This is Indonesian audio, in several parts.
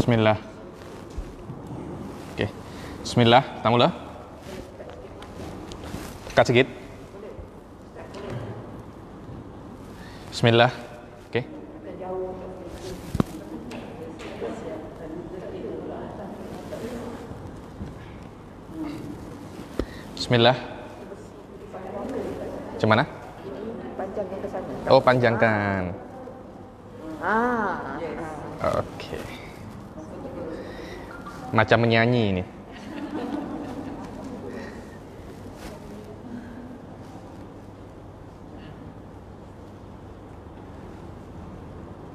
Bismillah. Oke. Bismillah, tamula. Dekat sedikit. Bismillah. Oke. Bismillah. Gimana? Panjangkan ke sana. Oh, panjangkan. Ah. Oke. Macam menyanyi ini.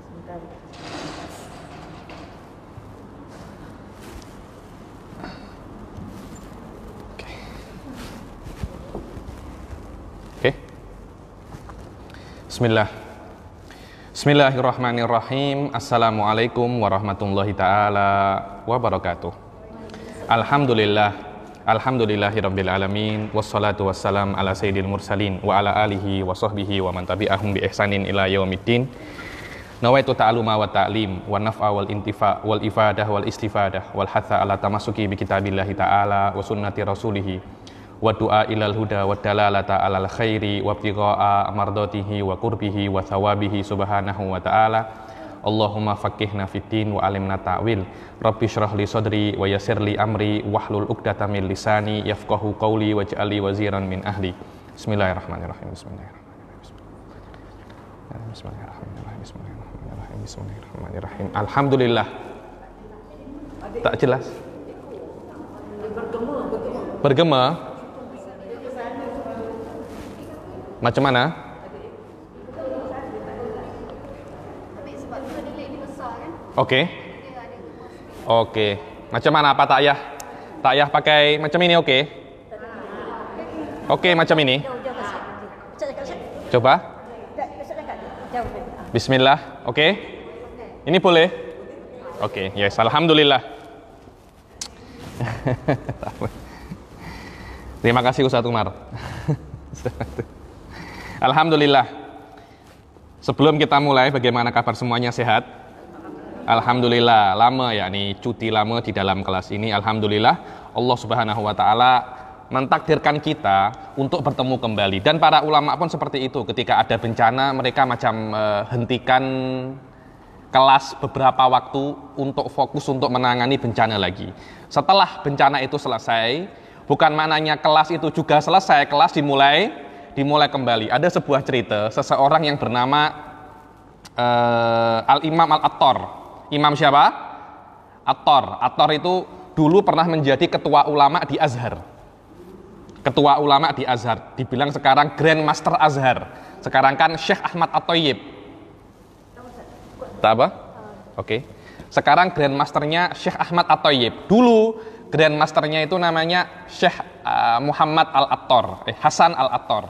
Sebentar. Oke. Bismillah. Bismillahirrahmanirrahim. Assalamualaikum warahmatullahi ta'ala wabarakatuh. Alhamdulillahirabbil alamin, wassalatu wassalam ala sayyidil mursalin wa ala alihi wa sahbihi wa man tabi'ahum bi ihsanin ila yaumiddin. Nawaitu ta'aluma wa ta'lim wa naf'a wal intifa wal ifadah wal istifadah wal hatha ala tamasuki bi kitabillahi ta'ala wa sunnati rasulihi wa du'a ilal huda wa dalalata alal khairi wa ibtigha'a mardatihi wa qurbihi wa thawabihi subhanahu wa ta'ala. Allahumma faqihna fid din wa alimna ta'wil. Rabbi shrah li sadri wa yassir li amri wahlul 'uqdatam min lisani yafqahu qawli waj'al li waziran min ahli. Bismillahirrahmanirrahim. Bismillahirrahmanirrahim. Alhamdulillah. Tak jelas. Bergema. Macam mana? Oke. Oke. Macam mana Pak Takyah? Takyah pakai macam ini oke? Oke, macam ini. Coba. Bismillah. Oke. Ini boleh? Oke, yes, alhamdulillah. Terima kasih Ustaz Umar. Alhamdulillah. Sebelum kita mulai, bagaimana kabar semuanya, sehat? Alhamdulillah. Lama ya nih, cuti lama di dalam kelas ini. Alhamdulillah Allah Subhanahu wa taala mentakdirkan kita untuk bertemu kembali. Dan para ulama pun seperti itu. Ketika ada bencana, mereka macam hentikan kelas beberapa waktu untuk fokus untuk menangani bencana lagi. Setelah bencana itu selesai, bukan maknanya kelas itu juga selesai, kelas dimulai kembali. Ada sebuah cerita, seseorang yang bernama Al-Imam Al-Attar. Imam siapa? Attar. Attar itu dulu pernah menjadi ketua ulama di Azhar. Ketua ulama di Azhar. Dibilang sekarang Grand Master Azhar. Sekarang kan Syekh Ahmad At-Thayyib. Tak apa? Oke. Sekarang Grand Masternya Syekh Ahmad At-Thayyib. Dulu Grand Masternya itu namanya Syekh Muhammad Al-Attar. Hasan Al-Attar.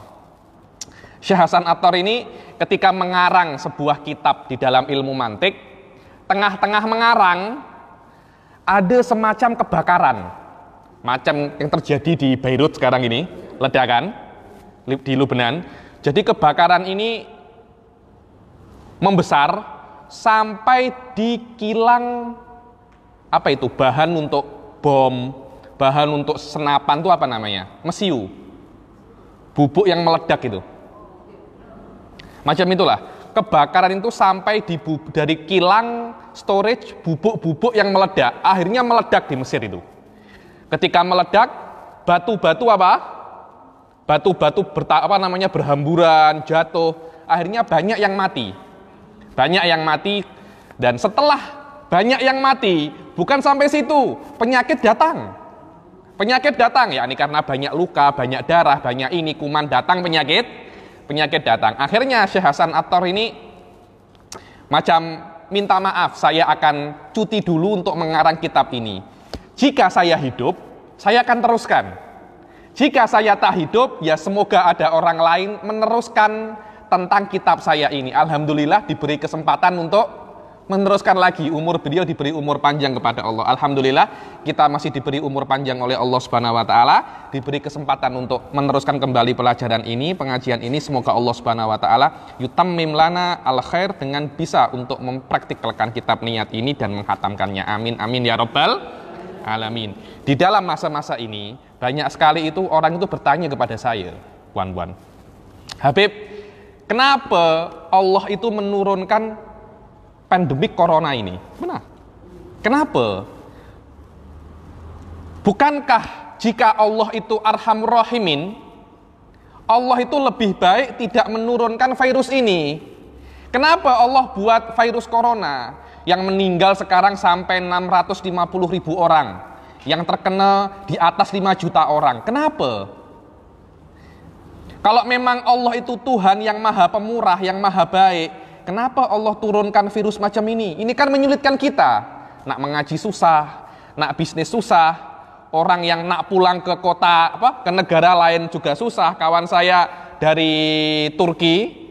Syekh Hasan Attar ini ketika mengarang sebuah kitab di dalam ilmu mantik, tengah-tengah mengarang ada semacam kebakaran, macam yang terjadi di Beirut sekarang ini, ledakan di Lebanon. Jadi kebakaran ini membesar sampai di kilang apa itu, bahan untuk bom, bahan untuk senapan itu apa namanya, mesiu, bubuk yang meledak itu. Macam itulah, kebakaran itu sampai dari kilang storage bubuk-bubuk yang meledak, akhirnya meledak di Mesir itu. Ketika meledak, batu-batu berhamburan, jatuh, akhirnya banyak yang mati. Dan setelah banyak yang mati, bukan sampai situ, penyakit datang, yakni karena banyak luka, banyak darah, banyak ini kuman datang, penyakit datang. Akhirnya Syekh Hasan Attar ini macam minta maaf, saya akan cuti dulu untuk mengarang kitab ini. Jika saya hidup, saya akan teruskan. Jika saya tak hidup, ya semoga ada orang lain meneruskan tentang kitab saya ini. Alhamdulillah diberi kesempatan untuk meneruskan lagi umur beliau, diberi umur panjang kepada Allah. Alhamdulillah kita masih diberi umur panjang oleh Allah Subhanahu wa taala, diberi kesempatan untuk meneruskan kembali pelajaran ini, pengajian ini. Semoga Allah Subhanahu wa taala yutammim lana al khair dengan bisa untuk mempraktikalkan kitab niat ini dan menghatamkannya. Amin amin ya rabbal alamin. Di dalam masa-masa ini banyak sekali itu orang itu bertanya kepada saya, Wan, Habib, kenapa Allah itu menurunkan pandemik corona ini? Benar. Kenapa? Bukankah jika Allah itu Arhamur Rahimin, Allah itu lebih baik tidak menurunkan virus ini? Kenapa Allah buat virus corona yang meninggal sekarang sampai 650.000 orang, yang terkena di atas 5 juta orang? Kenapa? Kalau memang Allah itu Tuhan yang maha pemurah, yang maha baik, kenapa Allah turunkan virus macam ini? Ini kan menyulitkan kita. Nak mengaji susah, nak bisnis susah, orang yang nak pulang ke kota ke negara lain juga susah. Kawan saya dari Turki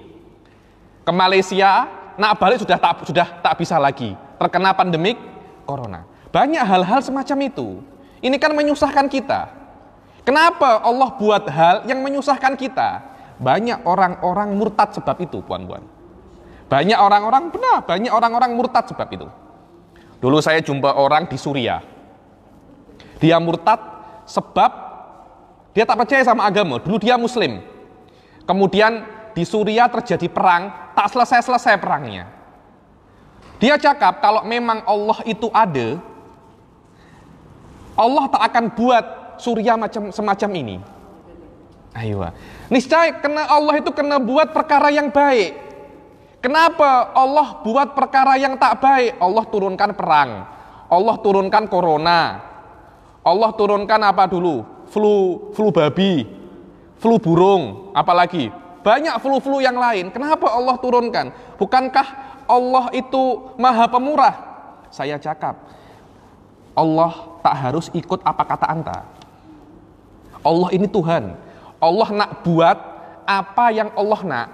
ke Malaysia, nak balik sudah tak bisa lagi, terkena pandemik corona. Banyak hal-hal semacam itu. Ini kan menyusahkan kita. Kenapa Allah buat hal yang menyusahkan kita? Banyak orang-orang murtad sebab itu, puan-puan. Banyak orang-orang murtad sebab itu. Dulu saya jumpa orang di Suriah. Dia murtad sebab dia tak percaya sama agama. Dulu dia muslim. Kemudian di Suriah terjadi perang, tak selesai-selesai perangnya. Dia cakap kalau memang Allah itu ada, Allah tak akan buat Suriah semacam ini. Ayo, niscaya kena Allah itu kena buat perkara yang baik. Kenapa Allah buat perkara yang tak baik? Allah turunkan perang, Allah turunkan corona, Allah turunkan apa dulu? Flu babi, flu burung, apalagi banyak flu-flu yang lain. Kenapa Allah turunkan? Bukankah Allah itu maha pemurah? Saya cakap, Allah tak harus ikut apa kata anta. Allah ini Tuhan. Allah nak buat apa yang Allah nak.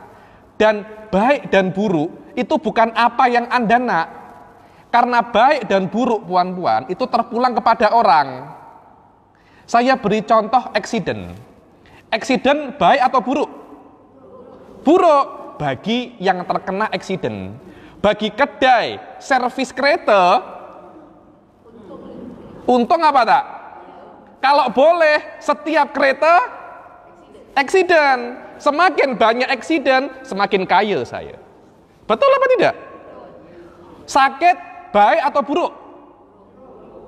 Dan baik dan buruk itu bukan apa yang Anda nak. Karena baik dan buruk, puan-puan, itu terpulang kepada orang. Saya beri contoh eksiden. Eksiden baik atau buruk? Buruk bagi yang terkena eksiden. Bagi kedai servis kereta, untung apa tak? Kalau boleh setiap kereta eksiden. Semakin banyak eksiden, semakin kaya saya. Betul apa tidak? Sakit baik atau buruk?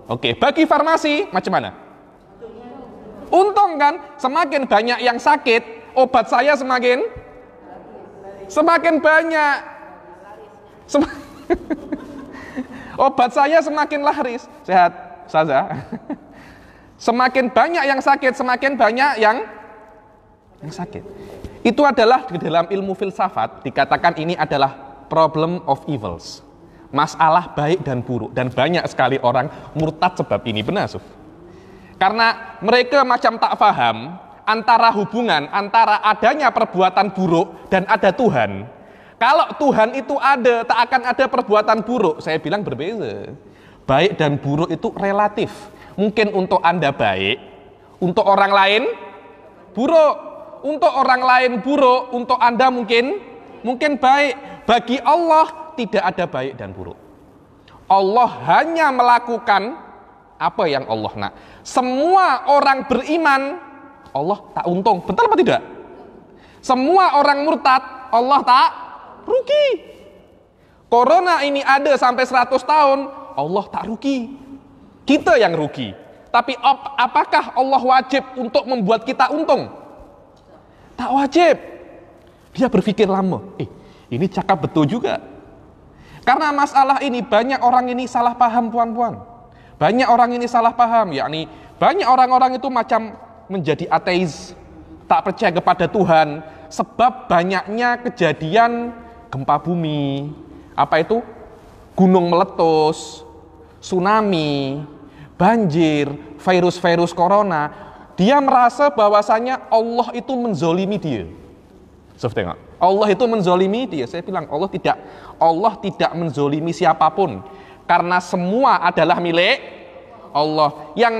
Oke, bagi farmasi macam mana? Untung kan? Semakin banyak yang sakit, obat saya semakin banyak. Obat saya semakin laris. Sehat saja. Semakin banyak yang sakit, semakin banyak yang sakit. Itu adalah di dalam ilmu filsafat dikatakan ini adalah problem of evils. Masalah baik dan buruk, dan banyak sekali orang murtad sebab ini. Benar, Suf? Karena mereka macam tak paham antara hubungan antara adanya perbuatan buruk dan ada Tuhan. Kalau Tuhan itu ada, tak akan ada perbuatan buruk. Saya bilang berbeda. Baik dan buruk itu relatif. Mungkin untuk Anda baik, untuk orang lain buruk. Untuk orang lain buruk, untuk Anda mungkin baik. Bagi Allah tidak ada baik dan buruk. Allah hanya melakukan apa yang Allah nak. Semua orang beriman, Allah tak untung. Betul apa tidak? Semua orang murtad, Allah tak rugi. Corona ini ada sampai 100 tahun, Allah tak rugi. Kita yang rugi. Tapi apakah Allah wajib untuk membuat kita untung? Tak wajib. Dia berpikir lama. Ini cakap betul juga. Karena masalah ini banyak orang ini salah paham, puan-puan. Banyak orang ini salah paham, yakni banyak orang-orang itu macam menjadi ateis, tak percaya kepada Tuhan sebab banyaknya kejadian gempa bumi, apa itu? Gunung meletus, tsunami, banjir, virus-virus corona. Dia merasa bahwasanya Allah itu menzolimi dia. Tengok. Allah itu menzolimi dia. Saya bilang Allah tidak menzolimi siapapun. Karena semua adalah milik Allah. Yang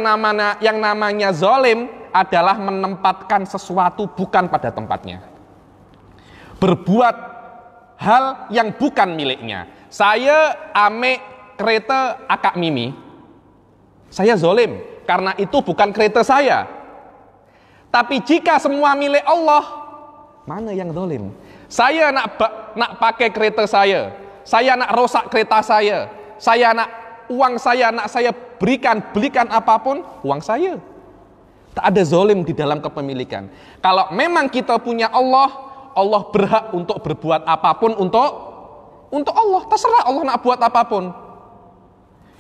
namanya zolim adalah menempatkan sesuatu bukan pada tempatnya. Berbuat hal yang bukan miliknya. Saya ame kereta akak Mimi. Saya zolim. Karena itu bukan kereta saya. Tapi jika semua milik Allah, mana yang zalim? Saya nak pakai kereta saya nak rosak kereta saya nak uang saya nak saya belikan apapun, uang saya. Tak ada zalim di dalam kepemilikan. Kalau memang kita punya Allah berhak untuk berbuat apapun untuk Allah. Terserah Allah nak buat apapun.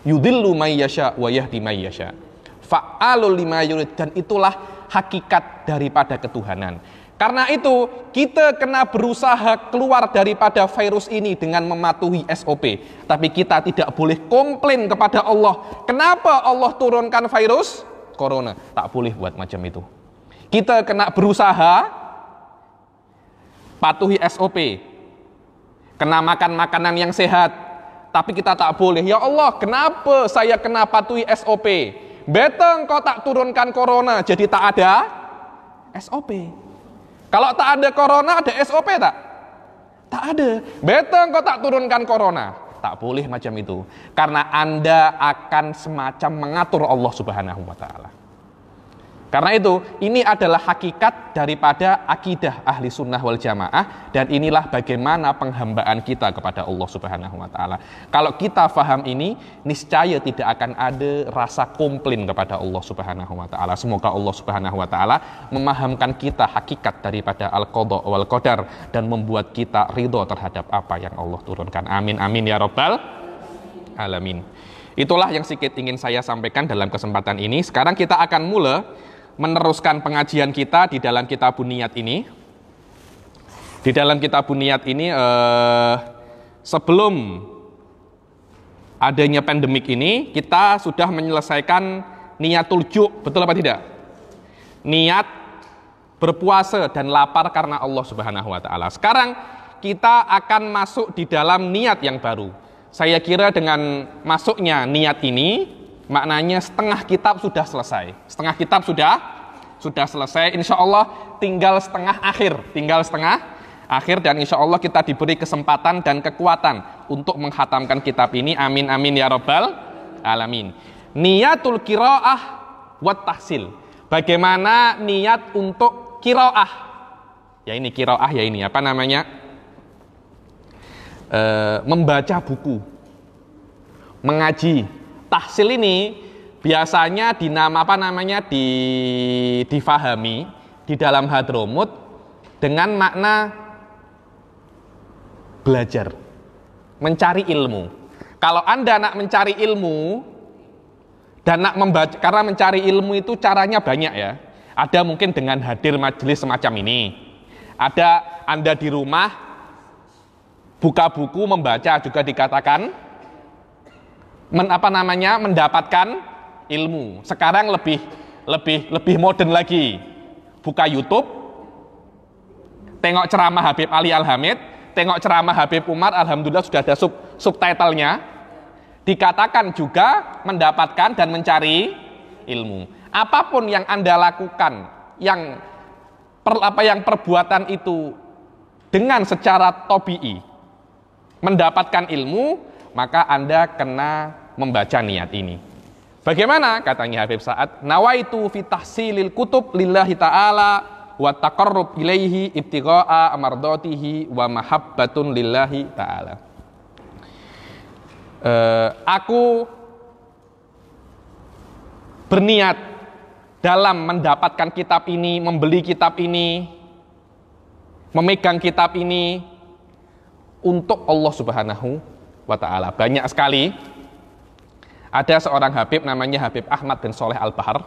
Yudhillu may yasha wa yahdi may yasha. Fa'alul lima yurid, dan itulah hakikat daripada ketuhanan. Karena itu kita kena berusaha keluar daripada virus ini dengan mematuhi SOP. Tapi kita tidak boleh komplain kepada Allah. Kenapa Allah turunkan virus corona? Tak boleh buat macam itu. Kita kena berusaha patuhi SOP. Kena makan makanan yang sehat. Tapi kita tak boleh. Ya Allah, kenapa saya kena patuhi SOP? Beteng kau tak turunkan corona, jadi tak ada SOP. Kalau tak ada corona, ada SOP tak? Tak ada. Beteng kau tak turunkan corona. Tak boleh macam itu. Karena Anda akan semacam mengatur Allah Subhanahu wa ta'ala. Karena itu, ini adalah hakikat daripada akidah ahli sunnah wal jamaah. Dan inilah bagaimana penghambaan kita kepada Allah Subhanahu wa ta'ala. Kalau kita faham ini, niscaya tidak akan ada rasa komplain kepada Allah Subhanahu wa ta'ala. Semoga Allah Subhanahu wa ta'ala memahamkan kita hakikat daripada al-qadha wal qadar dan membuat kita ridho terhadap apa yang Allah turunkan. Amin, amin ya rabbal alamin. Itulah yang sedikit ingin saya sampaikan dalam kesempatan ini. Sekarang kita akan mulai meneruskan pengajian kita di dalam Kitabun Niyat ini. Di dalam Kitabun Niyat ini sebelum adanya pandemik ini kita sudah menyelesaikan niyatul ju', betul apa tidak? Niat berpuasa dan lapar karena Allah Subhanahu wa ta'ala. Sekarang kita akan masuk di dalam niat yang baru. Saya kira dengan masuknya niat ini maknanya setengah kitab sudah selesai. Setengah kitab sudah selesai. Insya Allah tinggal setengah akhir dan insya Allah kita diberi kesempatan dan kekuatan untuk menghatamkan kitab ini. Amin amin ya rabbal alamin. Niyatul qiraah wat tahsil. Bagaimana niat untuk qiraah? Ya ini qiraah ya ini apa namanya? Membaca buku, mengaji. Tahsil ini biasanya difahami di dalam Hadramut dengan makna belajar, mencari ilmu. Kalau Anda nak mencari ilmu dan nak membaca, karena mencari ilmu itu caranya banyak ya. Ada mungkin dengan hadir majelis semacam ini. Ada Anda di rumah buka buku membaca juga dikatakan mendapatkan ilmu. Sekarang lebih modern lagi. Buka YouTube, tengok ceramah Habib Ali Al-Hamid, tengok ceramah Habib Umar, alhamdulillah sudah ada subtitlenya. Dikatakan juga mendapatkan dan mencari ilmu. Apapun yang Anda lakukan, yang perbuatan itu dengan secara tabii mendapatkan ilmu, maka Anda kena membaca niat ini. Bagaimana? Katanya Habib Sa'ad, nawaitu fi tahsilil kutub lillahi ta'ala wa taqarrub ilaihi ibtigha'a mardatihi wa mahabbatun lillahi ta'ala. Aku berniat dalam mendapatkan kitab ini, membeli kitab ini, memegang kitab ini untuk Allah Subhanahu wa ta'ala. Banyak sekali. Ada seorang Habib namanya Habib Ahmad bin Sholeh Al-Bahar.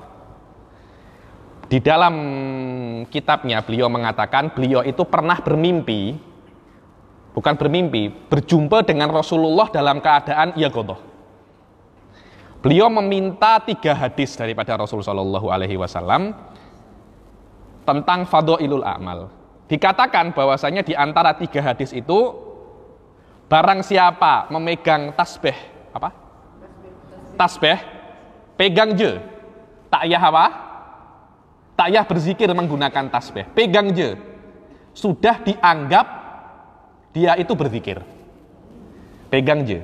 Di dalam kitabnya beliau mengatakan beliau itu pernah berjumpa dengan Rasulullah dalam keadaan yaqadhah. Beliau meminta 3 hadis daripada Rasul sallallahu alaihi wasallam tentang fadhailul a'mal. dikatakan bahwasanya di antara 3 hadis itu barang siapa memegang tasbih apa? Tasbih, pegang je. Takyah apa? Takyah berzikir menggunakan tasbih. Pegang je. Sudah dianggap dia itu berzikir. Pegang je.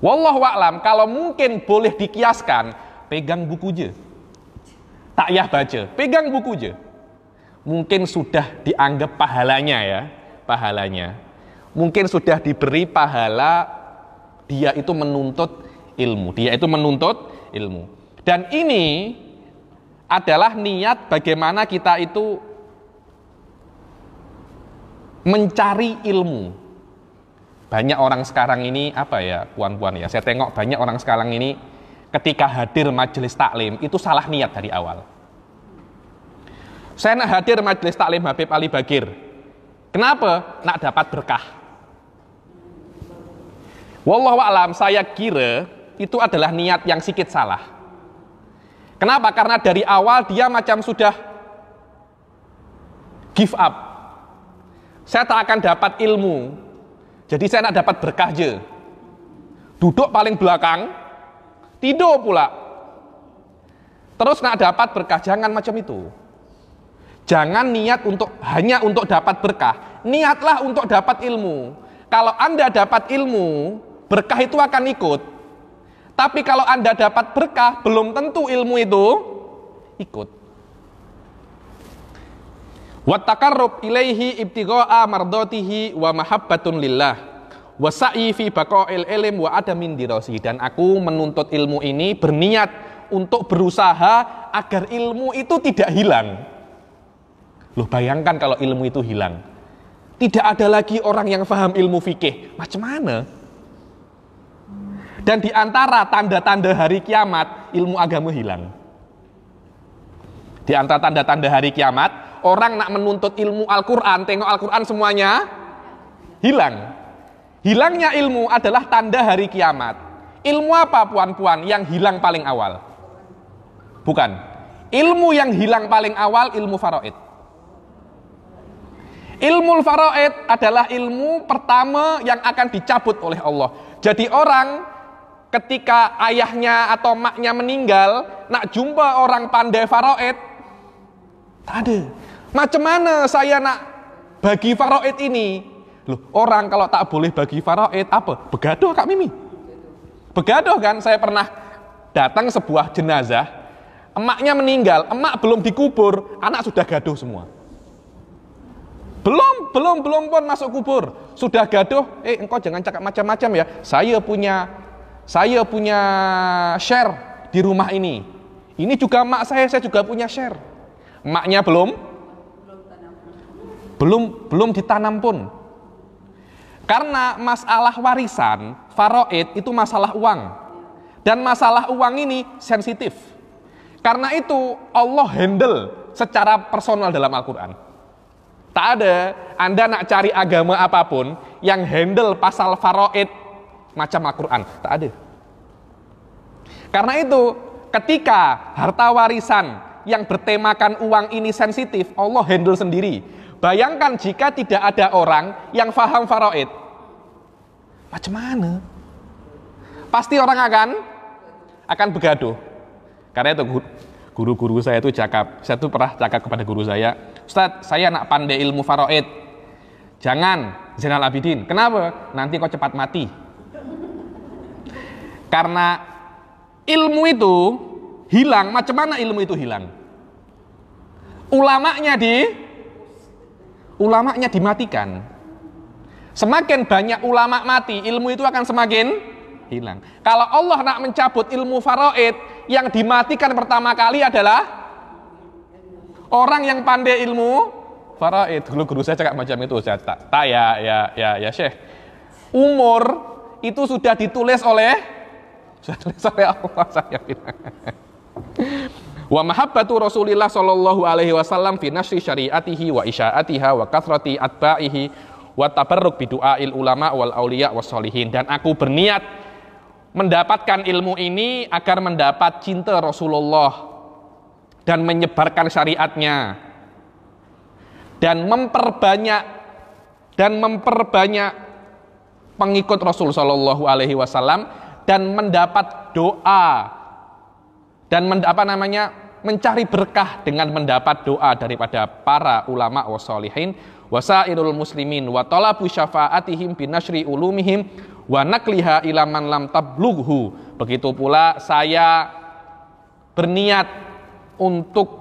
Wallahu a'lam, kalau mungkin boleh dikiaskan, pegang buku je. Takyah baca, pegang buku je. Mungkin sudah dianggap pahalanya ya, pahalanya. Mungkin sudah diberi pahala dia itu menuntut ilmu. Dia itu menuntut ilmu. Dan ini adalah niat bagaimana kita itu mencari ilmu. Banyak orang sekarang ini apa ya, puan-puan ya, saya tengok banyak orang sekarang ini ketika hadir majelis taklim itu salah niat dari awal. Saya nak hadir majelis taklim Habib Ali Bagir. Kenapa? Nak dapat berkah. Wallahu a'lam, saya kira itu adalah niat yang sedikit salah. Kenapa? Karena dari awal dia macam sudah give up. Saya tak akan dapat ilmu, jadi saya nak dapat berkah je. Duduk paling belakang, tidur pula. Terus nak dapat berkah, jangan macam itu. Jangan niat hanya untuk dapat berkah. Niatlah untuk dapat ilmu. Kalau Anda dapat ilmu, berkah itu akan ikut. Tapi kalau Anda dapat berkah, belum tentu ilmu itu ikut. Wattaqarrub ilaihi ibtigha'a mardatihi wa mahabbatun lillah wa sa'i fi baqa'il ilm wa adamin dirasi. Dan aku menuntut ilmu ini berniat untuk berusaha agar ilmu itu tidak hilang. Loh, bayangkan kalau ilmu itu hilang. Tidak ada lagi orang yang paham ilmu fikih. Macam mana? Dan di antara tanda-tanda hari kiamat, ilmu agama hilang. Di antara tanda-tanda hari kiamat, orang nak menuntut ilmu Al-Quran, tengok Al-Quran semuanya hilang. Hilangnya ilmu adalah tanda hari kiamat. Ilmu apa puan-puan yang hilang paling awal? Bukan. Ilmu yang hilang paling awal ilmu faraid. Ilmu faraid adalah ilmu pertama yang akan dicabut oleh Allah. Jadi orang ketika ayahnya atau maknya meninggal, nak jumpa orang pandai faraid, tak ada. Macam mana saya nak bagi faraid ini? Loh, orang kalau tak boleh bagi faraid apa? Begaduh Kak Mimi. Begaduh kan? Saya pernah datang sebuah jenazah, emaknya meninggal, emak belum dikubur, anak sudah gaduh semua. Belum pun masuk kubur, sudah gaduh. Engkau jangan cakap macam-macam ya. Saya punya share di rumah ini. Ini juga emak saya juga punya share. Emaknya belum ditanam pun. Karena masalah warisan, faraid itu masalah uang. Dan masalah uang ini sensitif. Karena itu Allah handle secara personal dalam Al-Quran. Tak ada Anda nak cari agama apapun yang handle pasal faraid macam Al-Quran. Tak ada. Karena itu ketika harta warisan yang bertemakan uang ini sensitif, Allah handle sendiri. Bayangkan jika tidak ada orang yang faham faraid. Macam mana? Pasti orang akan begaduh. Karena itu guru-guru saya itu saya tuh pernah cakap kepada guru saya, Ustadz, saya nak pandai ilmu faraid. Jangan Zainal Abidin. Kenapa? Nanti kau cepat mati. Karena ilmu itu hilang. Macam mana ilmu itu hilang? Ulamanya dimatikan. Semakin banyak ulama mati, ilmu itu akan semakin hilang. Kalau Allah nak mencabut ilmu faraid, yang dimatikan pertama kali adalah orang yang pandai ilmu faraid. Dulu guru saya cakap macam itu. Saya ya Syekh. Umur itu sudah ditulis oleh Allah, saya bilang. Wa mahabbatu Rasulillah sallallahu alaihi wasallam fi nasri syariatihi wa isyaatiha wa kathrati atba'ihi wa tabarruk bi du'ail ulama wal auliya was solihin. Dan aku berniat mendapatkan ilmu ini agar mendapat cinta Rasulullah dan menyebarkan syariatnya, dan memperbanyak pengikut Rasul Shallallahu Alaihi Wasallam dan mendapat doa dan mencari berkah dengan mendapat doa daripada para ulama wassalihin wasairul muslimin wa talabu syafaatihim binashri ulumihim wa nakliha ila man lam tablughu. Begitu pula saya berniat untuk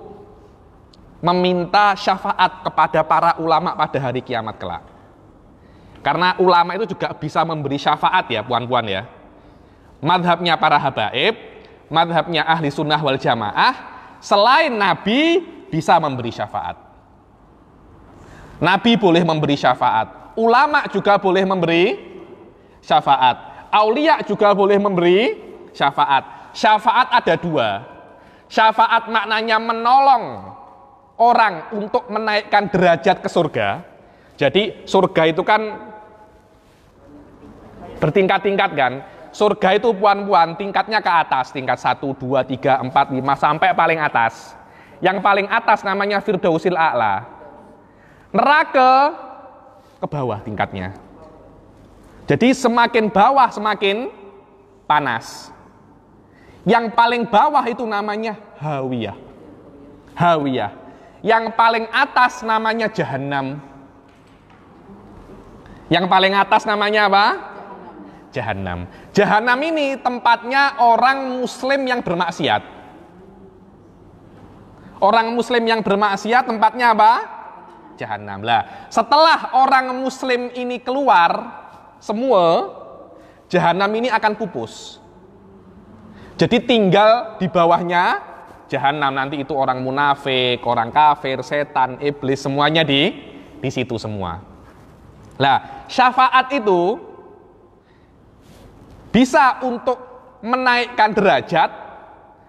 meminta syafaat kepada para ulama pada hari kiamat kelak. Karena ulama itu juga bisa memberi syafaat ya puan-puan ya. Madhabnya para habaib, madhabnya ahli sunnah wal jamaah, selain Nabi bisa memberi syafaat. Nabi boleh memberi syafaat, ulama juga boleh memberi syafaat, aulia juga boleh memberi syafaat. Syafaat ada dua. Syafaat maknanya menolong orang untuk menaikkan derajat ke surga. Jadi surga itu kan bertingkat-tingkat kan. Surga itu puan-puan tingkatnya ke atas, tingkat 1, 2, 3, 4, 5 sampai paling atas. Yang paling atas namanya Firdausil A'la. Neraka ke bawah tingkatnya. Jadi semakin bawah semakin panas. Yang paling bawah itu namanya Hawiyah. Hawiyah. Yang paling atas namanya Jahannam. Yang paling atas namanya apa? Jahannam. Jahannam ini tempatnya orang muslim yang bermaksiat. Orang muslim yang bermaksiat tempatnya apa? Jahannam. Lah, setelah orang muslim ini keluar semua, Jahannam ini akan pupus. Jadi tinggal di bawahnya Jahannam. Nanti itu orang munafik, orang kafir, setan, iblis, semuanya di situ semua. Lah, syafaat itu bisa untuk menaikkan derajat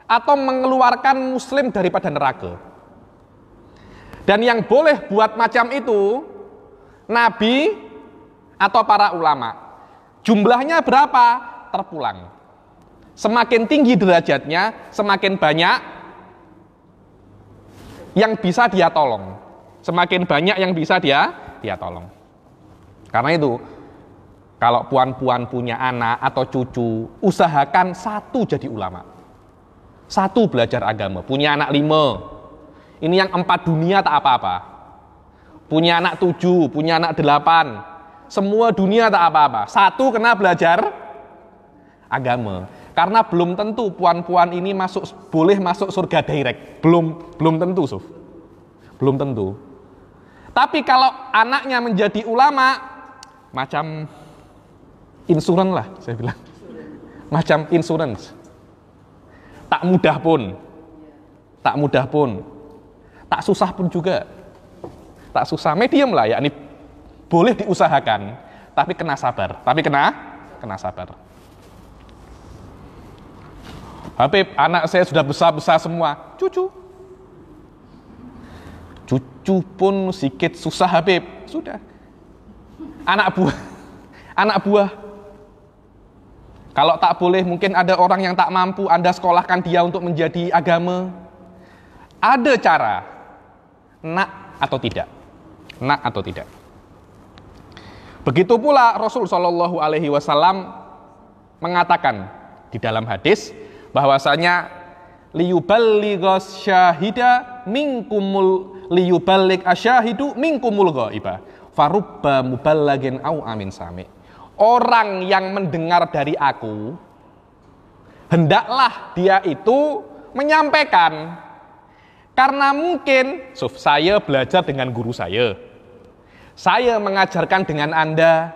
atau mengeluarkan muslim daripada neraka. Dan yang boleh buat macam itu Nabi atau para ulama. Jumlahnya berapa? Terpulang. Semakin tinggi derajatnya, semakin banyak yang bisa dia tolong. Semakin banyak yang bisa dia tolong. Karena itu kalau puan-puan punya anak atau cucu, usahakan satu jadi ulama. Satu belajar agama. Punya anak 5. Ini yang 4 dunia tak apa-apa. Punya anak 7, punya anak 8. Semua dunia tak apa-apa. Satu kena belajar agama. Karena belum tentu puan-puan ini boleh masuk surga direct. Belum tentu, Suf. Belum tentu. Tapi kalau anaknya menjadi ulama, macam insurans lah, saya bilang. Macam insurans. Tak mudah pun. Tak susah pun juga. Tak susah, medium lah, yakni boleh diusahakan, tapi kena sabar. Kena sabar. Habib, anak saya sudah besar-besar semua. Cucu pun sedikit susah, Habib. Sudah. Anak buah. Kalau tak boleh, mungkin ada orang yang tak mampu, Anda sekolahkan dia untuk menjadi agama. Ada cara. Nak atau tidak. Begitu pula Rasul Shallallahu Alaihi Wasallam mengatakan di dalam hadis bahwasanya liyuballighas syahida liyuballigh asyahidu minkumul ghaiba farubba muballagin au amin sami. Orang yang mendengar dari aku, hendaklah dia itu menyampaikan. Karena mungkin, saya belajar dengan guru saya mengajarkan dengan Anda,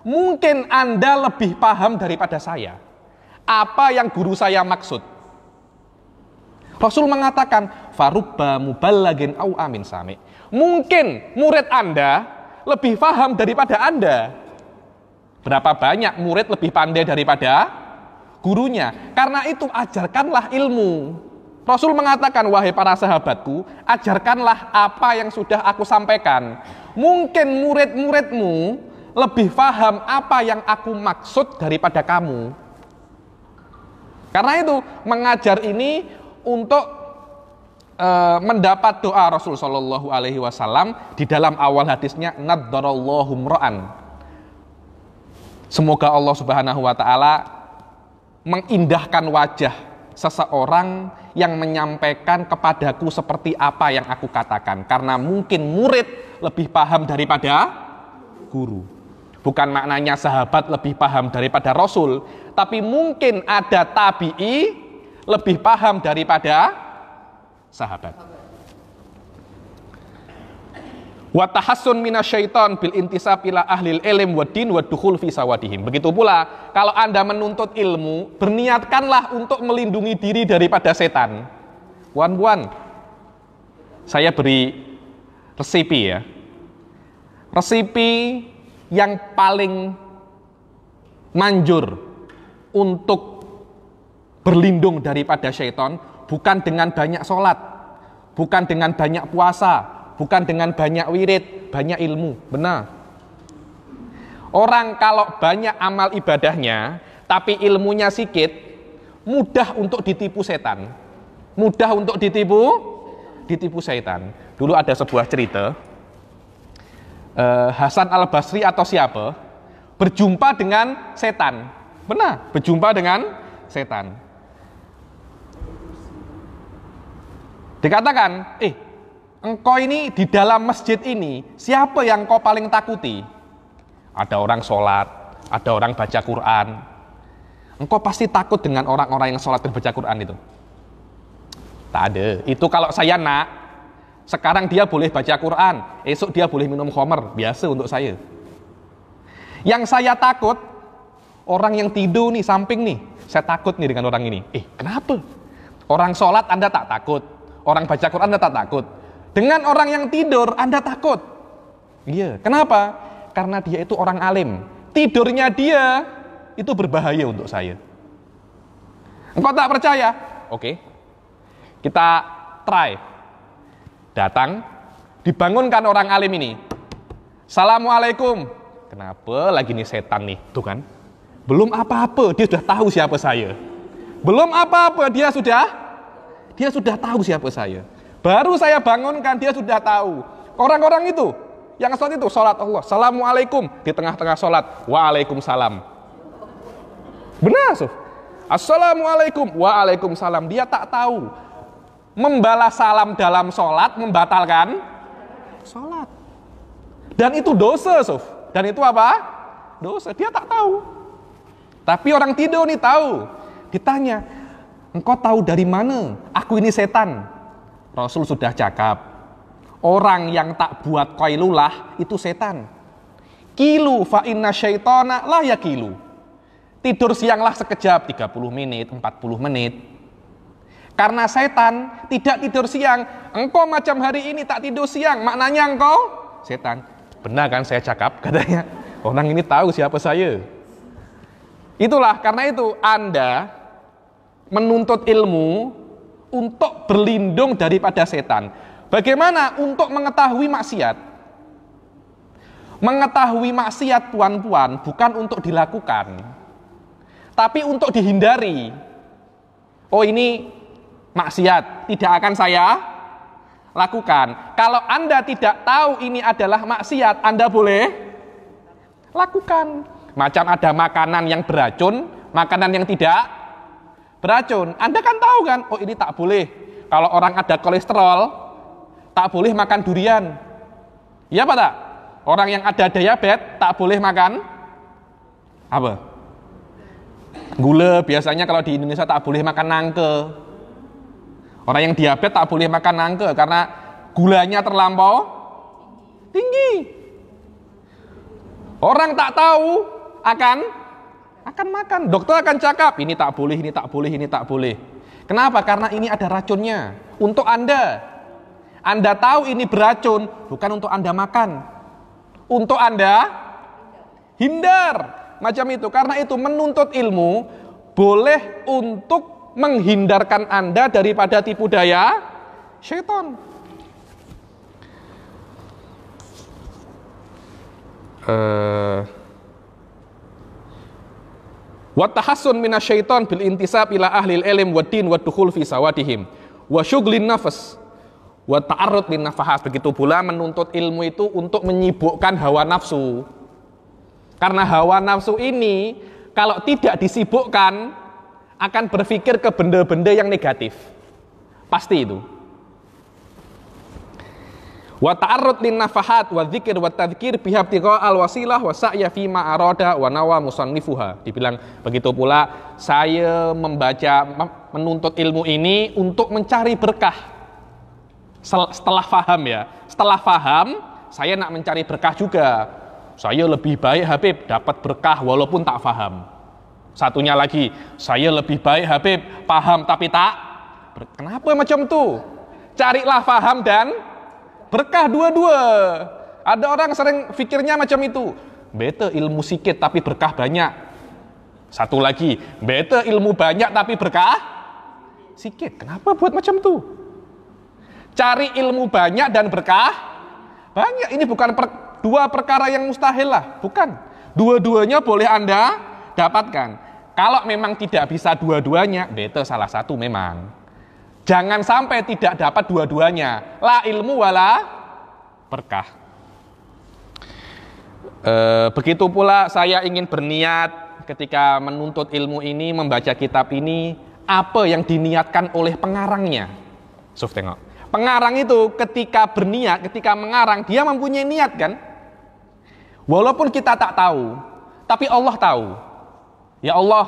mungkin Anda lebih paham daripada saya apa yang guru saya maksud. Rasul mengatakan, farubba muballagin au amin sami. Mungkin murid Anda lebih paham daripada Anda. Berapa banyak murid lebih pandai daripada gurunya. Karena itu ajarkanlah ilmu. Rasul mengatakan, wahai para sahabatku, ajarkanlah apa yang sudah aku sampaikan. Mungkin murid-muridmu lebih paham apa yang aku maksud daripada kamu. Karena itu mengajar ini untuk mendapat doa Rasul Shallallahu Alaihi Wasallam di dalam awal hadisnya, naddarallahu mra'an. Semoga Allah Subhanahu Wa Taala mengindahkan wajah seseorang yang menyampaikan kepadaku seperti apa yang aku katakan, karena mungkin murid lebih paham daripada guru. Bukan maknanya sahabat lebih paham daripada Rasul, tapi mungkin ada tabi'i lebih paham daripada sahabat. Wa tahassun minasyaiton bil intisab ila ahlil ilm wa din wa dukhul fi sawadihim. Begitu pula kalau Anda menuntut ilmu, berniatkanlah untuk melindungi diri daripada setan. Puan-puan, saya beri resipi ya. Resipi yang paling manjur untuk berlindung daripada syaitan bukan dengan banyak sholat, bukan dengan banyak puasa, bukan dengan banyak wirid, banyak ilmu. Benar. Orang kalau banyak amal ibadahnya tapi ilmunya sedikit, mudah untuk ditipu setan. Mudah untuk ditipu setan. Dulu ada sebuah cerita, Hasan Al-Basri atau siapa berjumpa dengan setan. Benar, berjumpa dengan setan. Dikatakan, engkau ini di dalam masjid ini, siapa yang kau paling takuti? Ada orang sholat, ada orang baca Quran. Engkau pasti takut dengan orang-orang yang sholat dan baca Quran itu? Tak ada. Itu kalau saya nak, sekarang dia boleh baca Quran, esok dia boleh minum khamr, biasa untuk saya. Yang saya takut, orang yang tidur nih, samping nih, saya takut nih dengan orang ini. Kenapa? Orang sholat Anda tak takut, orang baca Quran Anda tak takut. Dengan orang yang tidur Anda takut. Iya, kenapa? Karena dia itu orang alim. Tidurnya dia itu berbahaya untuk saya. Engkau tak percaya? Oke. Kita try. Datang, dibangunkan orang alim ini. Assalamualaikum. Kenapa lagi nih setan nih? Tuh kan? Belum apa-apa dia sudah tahu siapa saya. Belum apa-apa dia sudah tahu siapa saya. Baru saya bangunkan dia sudah tahu. Orang-orang itu yang sholat itu sholat Allah, assalamualaikum, di tengah-tengah sholat, waalaikumsalam. Benar, Suf. Assalamualaikum, waalaikumsalam. Dia tak tahu membalas salam dalam sholat membatalkan sholat. Dan itu dosa, Suf. Dan itu apa? Dosa. Dia tak tahu. Tapi orang tidur nih tahu. Ditanya, engkau tahu dari mana? Aku ini setan. Rasul sudah cakap, orang yang tak buat qailulah itu setan. Kilu fa inna syaitana la yakilu. Tidur sianglah sekejap, 30 menit, 40 menit. Karena setan tidak tidur siang. Engkau macam hari ini tak tidur siang, maknanya engkau setan. Benar kan saya cakap, katanya. Orang ini tahu siapa saya. Itulah, karena itu Anda menuntut ilmu untuk berlindung daripada setan. Bagaimana untuk mengetahui maksiat? Mengetahui maksiat, puan-puan, bukan untuk dilakukan, tapi untuk dihindari. Oh, ini maksiat, tidak akan saya lakukan. Kalau Anda tidak tahu ini adalah maksiat, Anda boleh lakukan. Macam ada makanan yang beracun, makanan yang tidak beracun. Anda kan tahu kan, oh ini tak boleh. Kalau orang ada kolesterol, tak boleh makan durian. Iya apa tak? Orang yang ada diabetes tak boleh makan apa? Gula. Biasanya kalau di Indonesia tak boleh makan nangke. Orang yang diabetes tak boleh makan nangke karena gulanya terlampau tinggi. Orang tak tahu akan makan. Dokter akan cakap, ini tak boleh, ini tak boleh, ini tak boleh. Kenapa? Karena ini ada racunnya. Untuk Anda tahu ini beracun, bukan untuk Anda makan. Untuk Anda hindar. Macam itu. Karena itu menuntut ilmu boleh untuk menghindarkan Anda daripada tipu daya syaitan. Wa tahassun minasyaiton bil intisab ila ahlil ilm wad din wad dukhul fi sawadihim wa syughlin nafs Wa ta'arrud lin nafahat, begitu pula menuntut ilmu itu untuk menyibukkan hawa nafsu. Karena hawa nafsu ini kalau tidak disibukkan akan berpikir ke benda-benda yang negatif. Pasti itu. Wa ta'arrud lin nafahat wa dzikir wa tadzkir biha ibtigha al wasilah wa sa'ya fi ma arada wa nawa musannifuha. Dibilang begitu pula saya menuntut ilmu ini untuk mencari berkah. Setelah faham ya. Setelah faham saya nak mencari berkah juga. Saya lebih baik Habib dapat berkah walaupun tak faham. Satunya lagi, saya lebih baik Habib paham tapi tak. Kenapa macam tu? Carilah faham dan berkah dua-dua. Ada orang sering fikirnya macam itu. Better ilmu sikit tapi berkah banyak. Satu lagi, better ilmu banyak tapi berkah sikit. Kenapa buat macam tu? Cari ilmu banyak dan berkah banyak. Ini bukan dua perkara yang mustahil lah. Bukan. Dua-duanya boleh Anda dapatkan. Kalau memang tidak bisa dua-duanya, better salah satu memang. Jangan sampai tidak dapat dua-duanya. La ilmu wala berkah. Begitu pula saya ingin berniat ketika menuntut ilmu ini, membaca kitab ini, apa yang diniatkan oleh pengarangnya. Suf tengok. Pengarang itu ketika berniat, ketika mengarang, dia mempunyai niat kan? Walaupun kita tak tahu, tapi Allah tahu. Ya Allah,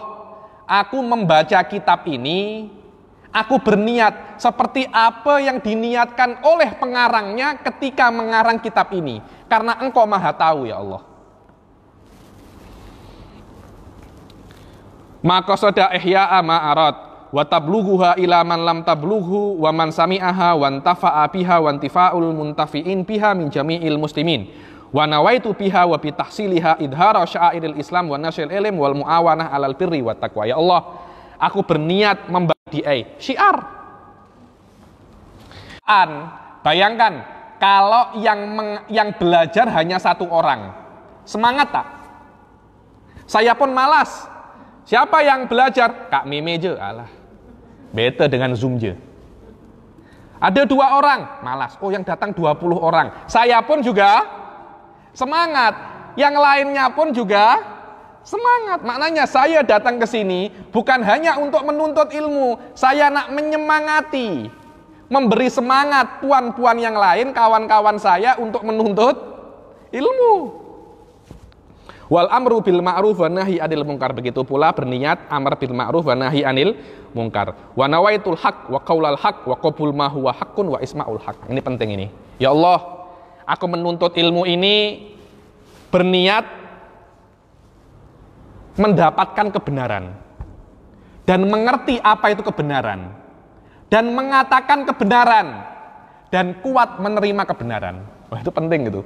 aku membaca kitab ini, aku berniat seperti apa yang diniatkan oleh pengarangnya ketika mengarang kitab ini. Karena Engkau Maha Tahu ya Allah. Maka soda ihya'a ma'arad wa tablughuha ila man lam tablughu wa man sami'aha wa antafa'a biha wa antifa'ul muntafi'in biha min jami'il muslimin. Wa nawaitu biha wa bi tahsiliha idhara sya'airil Islam wa nasyil ilm wal muawanah alal birri wat taqwa. Ya Allah, aku berniat membagi syiar. Bayangkan kalau yang belajar hanya satu orang. Semangat tak? Saya pun malas. Siapa yang belajar? Kak Meme je. Alah. Better dengan Zoom je. Ada 2 orang, malas. Oh, yang datang 20 orang. Saya pun juga semangat. Yang lainnya pun juga semangat. Maknanya saya datang ke sini bukan hanya untuk menuntut ilmu. Saya nak menyemangati, memberi semangat puan-puan yang lain, kawan-kawan saya untuk menuntut ilmu. Wal amru bil ma'ruf wa nahi 'anil munkar, begitu pula berniat amar bil ma'ruf wa nahi 'anil munkar. Wa nawaitul haq wa qaulal haq wa qabul ma huwa haqqun wa isma'ul haq. Ini penting ini. Ya Allah, aku menuntut ilmu ini berniat mendapatkan kebenaran dan mengerti apa itu kebenaran dan mengatakan kebenaran dan kuat menerima kebenaran. Wah, itu penting gitu.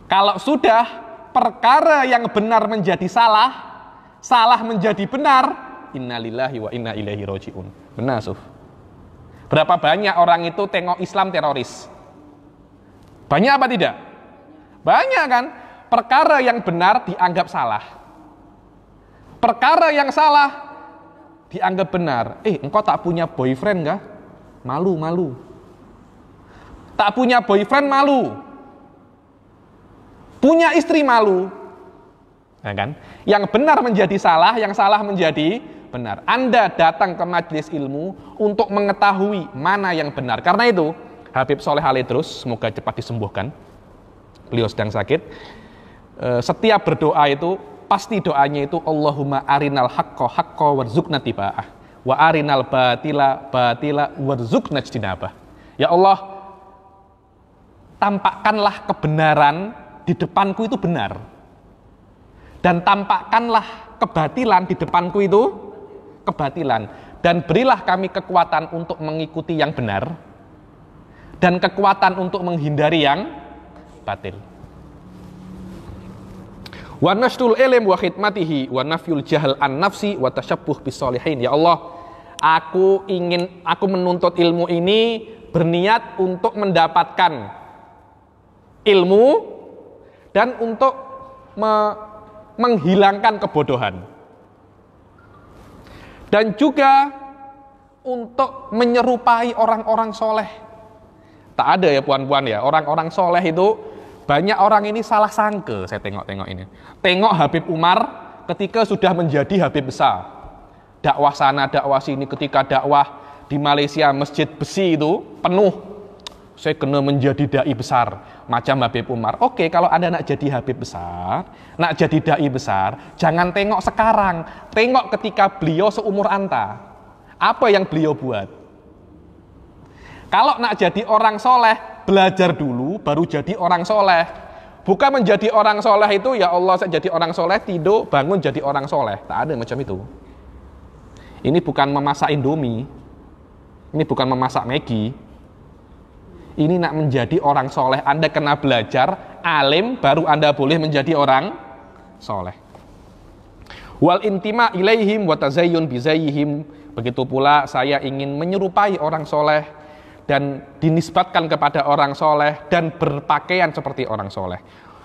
Kalau sudah perkara yang benar menjadi salah, salah menjadi benar, innalillahi wa inna ilaihi raji'un. Benar, Suf. Berapa banyak orang itu tengok Islam teroris? Banyak apa tidak? Banyak kan? Perkara yang benar dianggap salah. Perkara yang salah dianggap benar. Engkau tak punya boyfriend kah? Malu. Tak punya boyfriend malu. Punya istri malu, ya kan? Yang benar menjadi salah, yang salah menjadi benar. Anda datang ke majelis ilmu untuk mengetahui mana yang benar. Karena itu, Habib Soleh Alidrus, semoga cepat disembuhkan. Beliau sedang sakit. Setiap berdoa itu, pasti doanya itu Allahumma arinal haqqa haqqa warzuqna tiba'ah wa arinal batila batila warzuqna ijtinabah. Ya Allah, tampakkanlah kebenaran di depanku itu benar, dan tampakkanlah kebatilan di depanku itu kebatilan, dan berilah kami kekuatan untuk mengikuti yang benar dan kekuatan untuk menghindari yang batil. Wa nashdul ilm wa khidmatihi wa nafyul jahal an nafsi wa tasyabbuh bis sholihin. Ya Allah, aku menuntut ilmu ini berniat untuk mendapatkan ilmu dan untuk menghilangkan kebodohan, dan juga untuk menyerupai orang-orang soleh. Tak ada ya puan-puan ya, orang-orang soleh itu banyak orang ini salah sangka. Saya tengok-tengok ini. Tengok Habib Umar ketika sudah menjadi Habib besar. Dakwah sana, dakwah sini, ketika dakwah di Malaysia masjid besi itu penuh. Saya kena menjadi dai besar macam Habib Umar. Oke, kalau Anda nak jadi Habib besar, nak jadi dai besar, jangan tengok sekarang, tengok ketika beliau seumur Anda. Apa yang beliau buat? Kalau nak jadi orang soleh, belajar dulu baru jadi orang soleh. Bukan menjadi orang soleh itu ya Allah saya jadi orang soleh, tidur bangun jadi orang soleh. Tak ada macam itu. Ini bukan memasak Indomie, ini bukan memasak Maggi. Ini nak menjadi orang soleh, Anda kena belajar alim, baru Anda boleh menjadi orang soleh. Wal intima ilaihim wa tazayyun bizayyihim. Begitu pula saya ingin menyerupai orang soleh dan dinisbatkan kepada orang soleh dan berpakaian seperti orang soleh.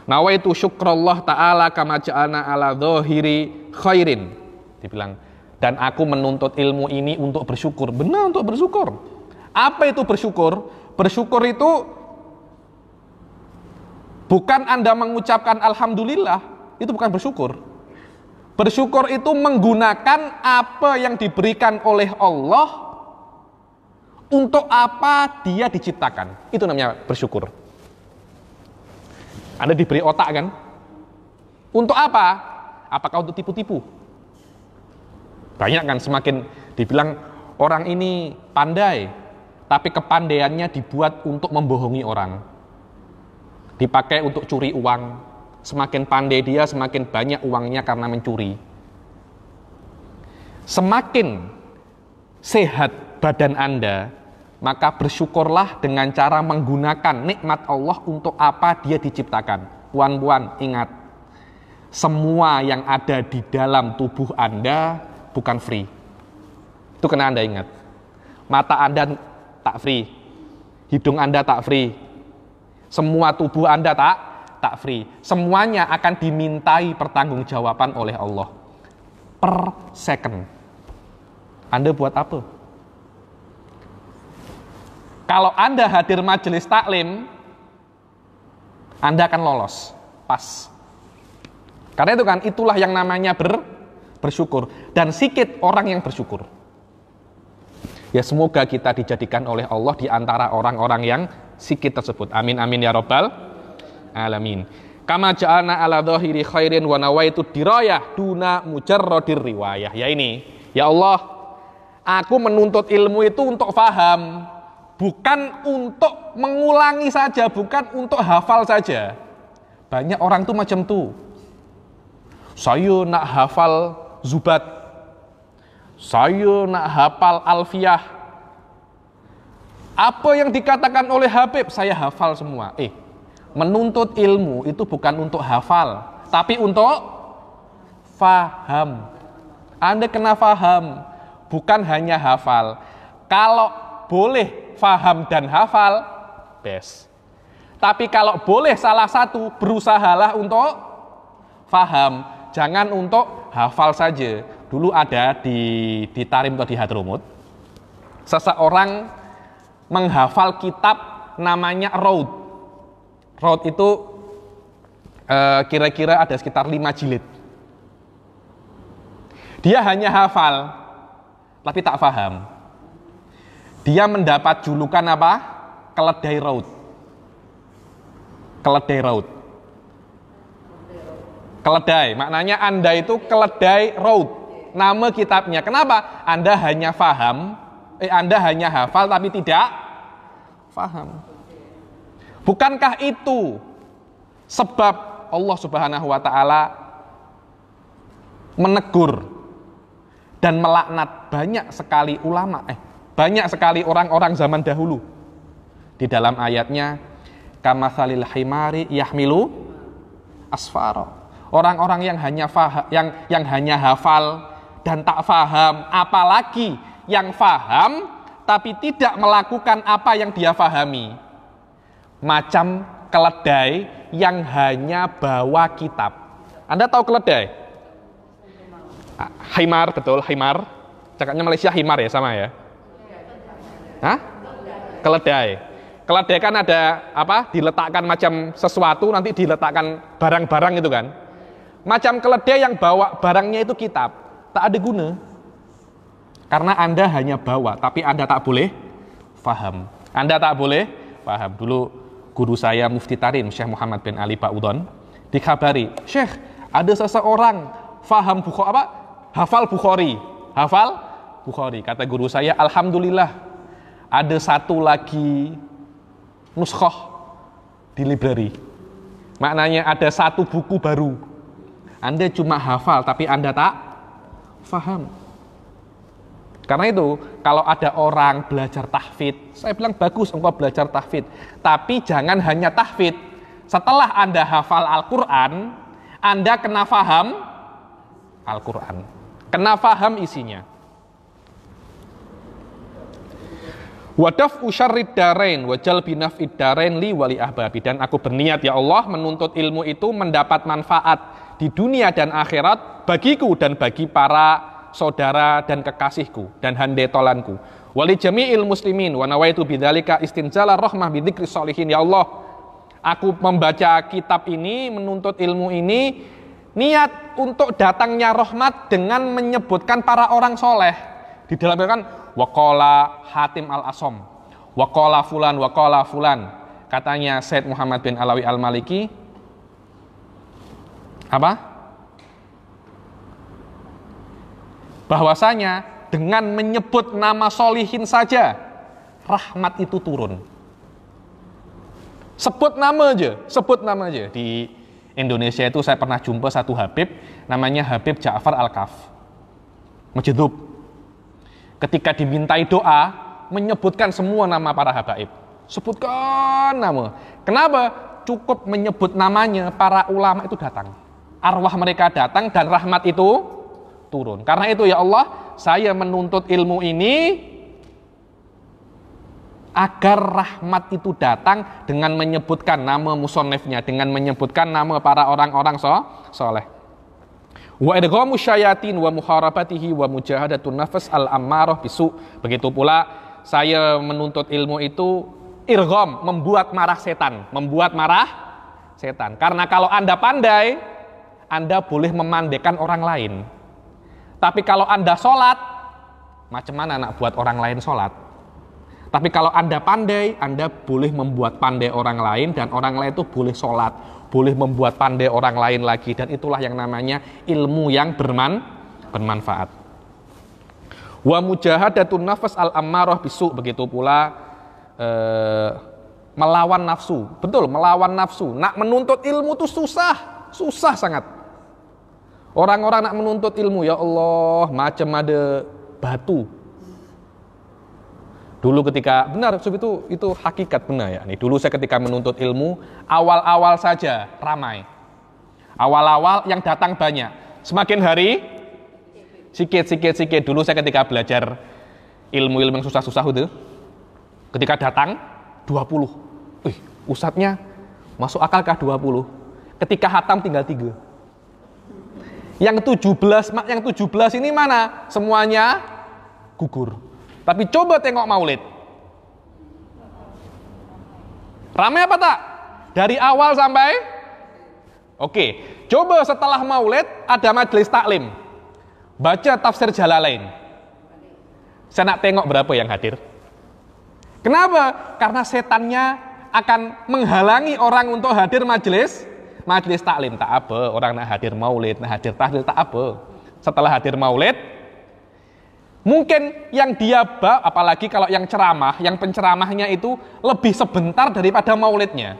Nawaitu syukrallah ta'ala kama ja'alna ala dhahiri khairin. Dibilang, dan aku menuntut ilmu ini untuk bersyukur. Benar, untuk bersyukur. Apa itu bersyukur? Bersyukur itu bukan Anda mengucapkan alhamdulillah, itu bukan bersyukur. Bersyukur itu menggunakan apa yang diberikan oleh Allah untuk apa dia diciptakan. Itu namanya bersyukur. Anda diberi otak kan? Untuk apa? Apakah untuk tipu-tipu? Banyak kan semakin dibilang orang ini pandai, tapi kepandaiannya dibuat untuk membohongi orang. Dipakai untuk curi uang. Semakin pandai dia, semakin banyak uangnya karena mencuri. Semakin sehat badan Anda, maka bersyukurlah dengan cara menggunakan nikmat Allah untuk apa dia diciptakan. Puan-puan, ingat, semua yang ada di dalam tubuh Anda bukan free. Itu kena Anda ingat. Mata Anda tak free, hidung Anda tak free, semua tubuh Anda tak free. Semuanya akan dimintai pertanggungjawaban oleh Allah per second. Anda buat apa? Kalau Anda hadir majelis taklim, Anda akan lolos, pas. Karena itu kan, itulah yang namanya bersyukur. Dan sikit orang yang bersyukur. Ya semoga kita dijadikan oleh Allah di antara orang-orang yang sikit tersebut. Amin amin ya rabbal alamin. Kama ja'alna ala dhahiri khairin wa nawaitu dirayah duna mujarradir riwayah. Ya ini, ya Allah, aku menuntut ilmu itu untuk faham, bukan untuk mengulangi saja, bukan untuk hafal saja. Banyak orang tuh macam tuh. Saya nak hafal Zubat, saya nak hafal Alfiyah. Apa yang dikatakan oleh Habib, saya hafal semua. Menuntut ilmu itu bukan untuk hafal, tapi untuk faham. Anda kena faham, bukan hanya hafal. Kalau boleh faham dan hafal, best. Tapi kalau boleh salah satu, berusahalah untuk faham, jangan untuk hafal saja. Dulu ada di Tarim atau di Hadramut, seseorang menghafal kitab namanya Raud. Raud itu kira-kira ada sekitar 5 jilid. Dia hanya hafal, tapi tak faham. Dia mendapat julukan apa? Keledai Raud. Keledai Raud. Keledai, maknanya Anda itu keledai Raud. Nama kitabnya. Kenapa? Anda hanya faham, Anda hanya hafal tapi tidak faham. Bukankah itu sebab Allah Subhanahu wa taala menegur dan melaknat banyak sekali ulama, banyak sekali orang-orang zaman dahulu. Di dalam ayatnya, kamatsalil himari yahmilu asfara. Orang-orang yang hanya hanya hafal dan tak faham, apalagi yang faham tapi tidak melakukan apa yang dia fahami. Macam keledai yang hanya bawa kitab. Anda tahu keledai? Himar, betul, himar. Cakapnya Malaysia himar ya, sama ya? Hah? Keledai. Keledai kan ada apa? Diletakkan macam sesuatu, nanti diletakkan barang-barang itu kan. Macam keledai yang bawa barangnya itu kitab, tak ada guna. Karena Anda hanya bawa, tapi Anda tak boleh faham. Anda tak boleh paham. Dulu guru saya Mufti Tarim, Syekh Muhammad bin Ali Ba'udon, dikabari, Syekh, ada seseorang hafal Bukhari. Hafal Bukhari. Kata guru saya, alhamdulillah, ada satu lagi nuskhoh di library. Maknanya ada satu buku baru. Anda cuma hafal, tapi Anda tak faham. Karena itu, kalau ada orang belajar tahfidz, saya bilang bagus engkau belajar tahfidz, tapi jangan hanya tahfidz. Setelah Anda hafal Al-Quran, Anda kena faham Al-Quran, kena faham isinya. Wadaf usyarrid darain wajal binafid darain li wali ahbabi, dan aku berniat ya Allah menuntut ilmu itu mendapat manfaat di dunia dan akhirat bagiku dan bagi para saudara dan kekasihku dan handai tolanku. Wali jami'il muslimin wa nawaitu bidzalika istinzala rahmah bidzikri sholihin. Ya Allah, aku membaca kitab ini, menuntut ilmu ini, niat untuk datangnya rahmat dengan menyebutkan para orang soleh. Di dalamnya kan waqala Hatim al-Asom, waqala fulan, katanya Said Muhammad bin Alawi al-Maliki, apa? Bahwasanya dengan menyebut nama solihin saja rahmat itu turun. Sebut nama aja. Di Indonesia itu saya pernah jumpa satu Habib, namanya Habib Ja'far Al-Kaf, Majdub. Ketika dimintai doa, menyebutkan semua nama para habaib. Sebutkan nama. Kenapa? Cukup menyebut namanya, para ulama itu datang. Arwah mereka datang dan rahmat itu turun. Karena itu ya Allah, saya menuntut ilmu ini agar rahmat itu datang dengan menyebutkan nama musannifnya, dengan menyebutkan nama para orang-orang soleh. Wa idghamu syayatin wa muharabatihi wa mujahadatun nafs al-ammarah bisu. Begitu pula saya menuntut ilmu itu irgham, membuat marah setan. Karena kalau Anda pandai, Anda boleh memandaikan orang lain. Tapi kalau Anda sholat, macam mana nak buat orang lain sholat? Tapi kalau Anda pandai, Anda boleh membuat pandai orang lain, dan orang lain itu boleh sholat, boleh membuat pandai orang lain lagi, dan itulah yang namanya ilmu yang bermanfaat. Wa mujahadatun nafs al-ammarah bisu. Begitu pula melawan nafsu. Betul, melawan nafsu. Nak menuntut ilmu itu susah sangat. Orang-orang nak menuntut ilmu, ya Allah, macam ada batu. Dulu ketika, benar, itu hakikat benar ya. Nih, dulu saya ketika menuntut ilmu, awal-awal saja ramai. Awal-awal yang datang banyak. Semakin hari, sikit. Dulu saya ketika belajar ilmu-ilmu yang susah-susah itu, ketika datang, 20. Ustadznya masuk akalkah 20? Ketika hatam tinggal 3. Yang 17 ini mana? Semuanya gugur. Tapi coba tengok maulid. Ramai apa tak? Dari awal sampai? Oke. Coba setelah maulid ada majelis taklim. Baca tafsir Jalalain. Saya nak tengok berapa yang hadir. Kenapa? Karena setannya akan menghalangi orang untuk hadir majelis taklim. Tak apa, orang nak hadir maulid, nak hadir tahlil, tak apa. Setelah hadir maulid, mungkin yang dia apalagi kalau yang ceramah, yang penceramahnya itu lebih sebentar daripada maulidnya.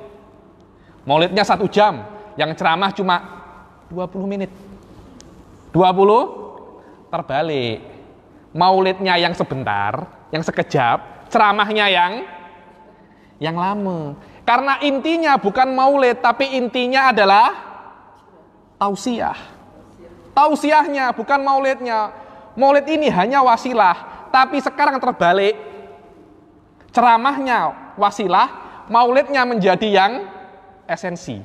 Maulidnya 1 jam, yang ceramah cuma 20 menit. 20 terbalik. Maulidnya yang sebentar, yang sekejap, ceramahnya yang lama. Karena intinya bukan maulid, tapi intinya adalah tausiah. Tausiahnya bukan maulidnya. Maulid ini hanya wasilah, tapi sekarang terbalik. Ceramahnya wasilah, maulidnya menjadi yang esensi.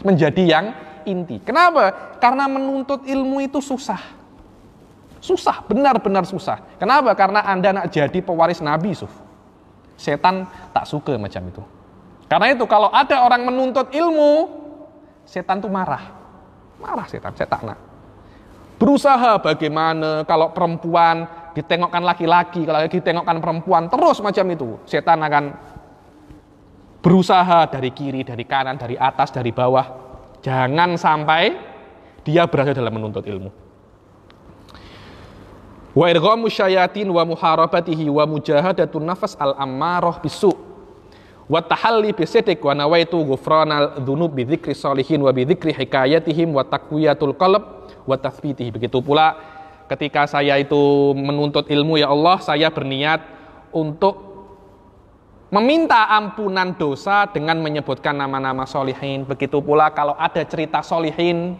Menjadi yang inti. Kenapa? Karena menuntut ilmu itu susah. Susah, benar-benar susah. Kenapa? Karena Anda nak jadi pewaris Nabi, Suf. Setan tak suka macam itu. Karena itu kalau ada orang menuntut ilmu, setan tuh marah. Marah setan, saya tak nak. Berusaha bagaimana kalau perempuan ditengokkan laki-laki, kalau lagi ditengokkan perempuan, terus macam itu. Setan akan berusaha dari kiri, dari kanan, dari atas, dari bawah. Jangan sampai dia berada dalam menuntut ilmu. Wa irghamu syayatin wa muharabatihi wa mujahadatun nafas al-ammarah bisu' wa tahalli bisidq wa nawaitu ghufranal dzunub bi dzikri sholihin wa bi dzikri hikayatihim wa taqwiyatul qalb wa tathbitihi. Begitu pula ketika saya itu menuntut ilmu, ya Allah, saya berniat untuk meminta ampunan dosa dengan menyebutkan nama-nama sholihin. Begitu pula kalau ada cerita sholihin,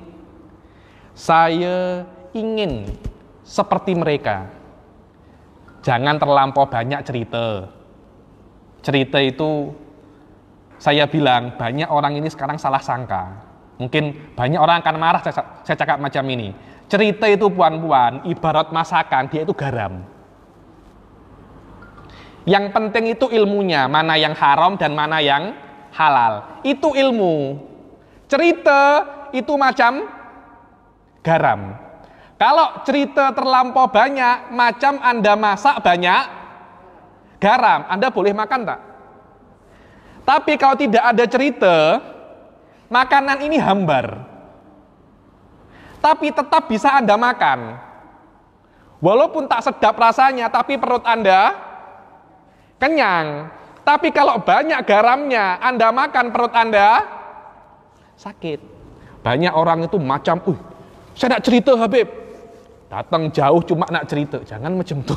saya ingin seperti mereka. Jangan terlampau banyak cerita. Cerita itu saya bilang banyak orang ini sekarang salah sangka. Mungkin banyak orang akan marah saya cakap macam ini. Cerita itu puan-puan ibarat masakan, dia itu garam. Yang penting itu ilmunya, mana yang haram dan mana yang halal. Itu ilmu. Cerita itu macam garam. Kalau cerita terlampau banyak, macam Anda masak banyak garam, Anda boleh makan tak? Tapi kalau tidak ada cerita, makanan ini hambar. Tapi tetap bisa Anda makan. Walaupun tak sedap rasanya, tapi perut Anda kenyang. Tapi kalau banyak garamnya, Anda makan, perut Anda sakit. Banyak orang itu macam, saya nak cerita Habib. Datang jauh cuma nak cerita. Jangan macam tu.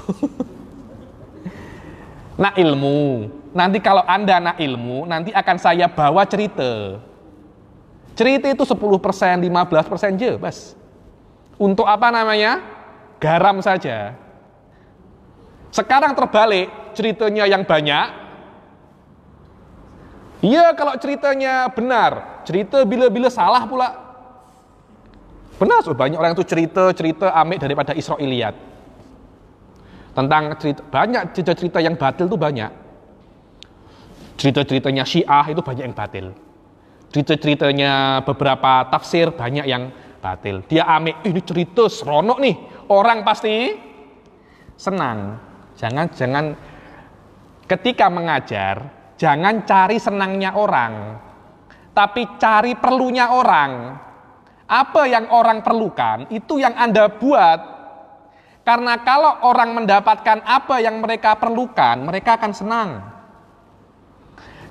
Nak ilmu. Nanti kalau Anda nak ilmu, nanti akan saya bawa cerita. Cerita itu 10%, 15% je, bas. Untuk apa namanya? Garam saja. Sekarang terbalik, ceritanya yang banyak. Iya, kalau ceritanya benar. Cerita bila-bila salah pula. Benar, banyak orang itu cerita ambil daripada Israiliyat. Tentang cerita, banyak cerita-cerita yang batil itu banyak. Cerita-ceritanya Syiah itu banyak yang batil. Cerita-ceritanya beberapa tafsir banyak yang batil. Dia ambil, ini cerita seronok nih, orang pasti senang. Jangan ketika mengajar, jangan cari senangnya orang, tapi cari perlunya orang. Apa yang orang perlukan, itu yang Anda buat. Karena kalau orang mendapatkan apa yang mereka perlukan, mereka akan senang.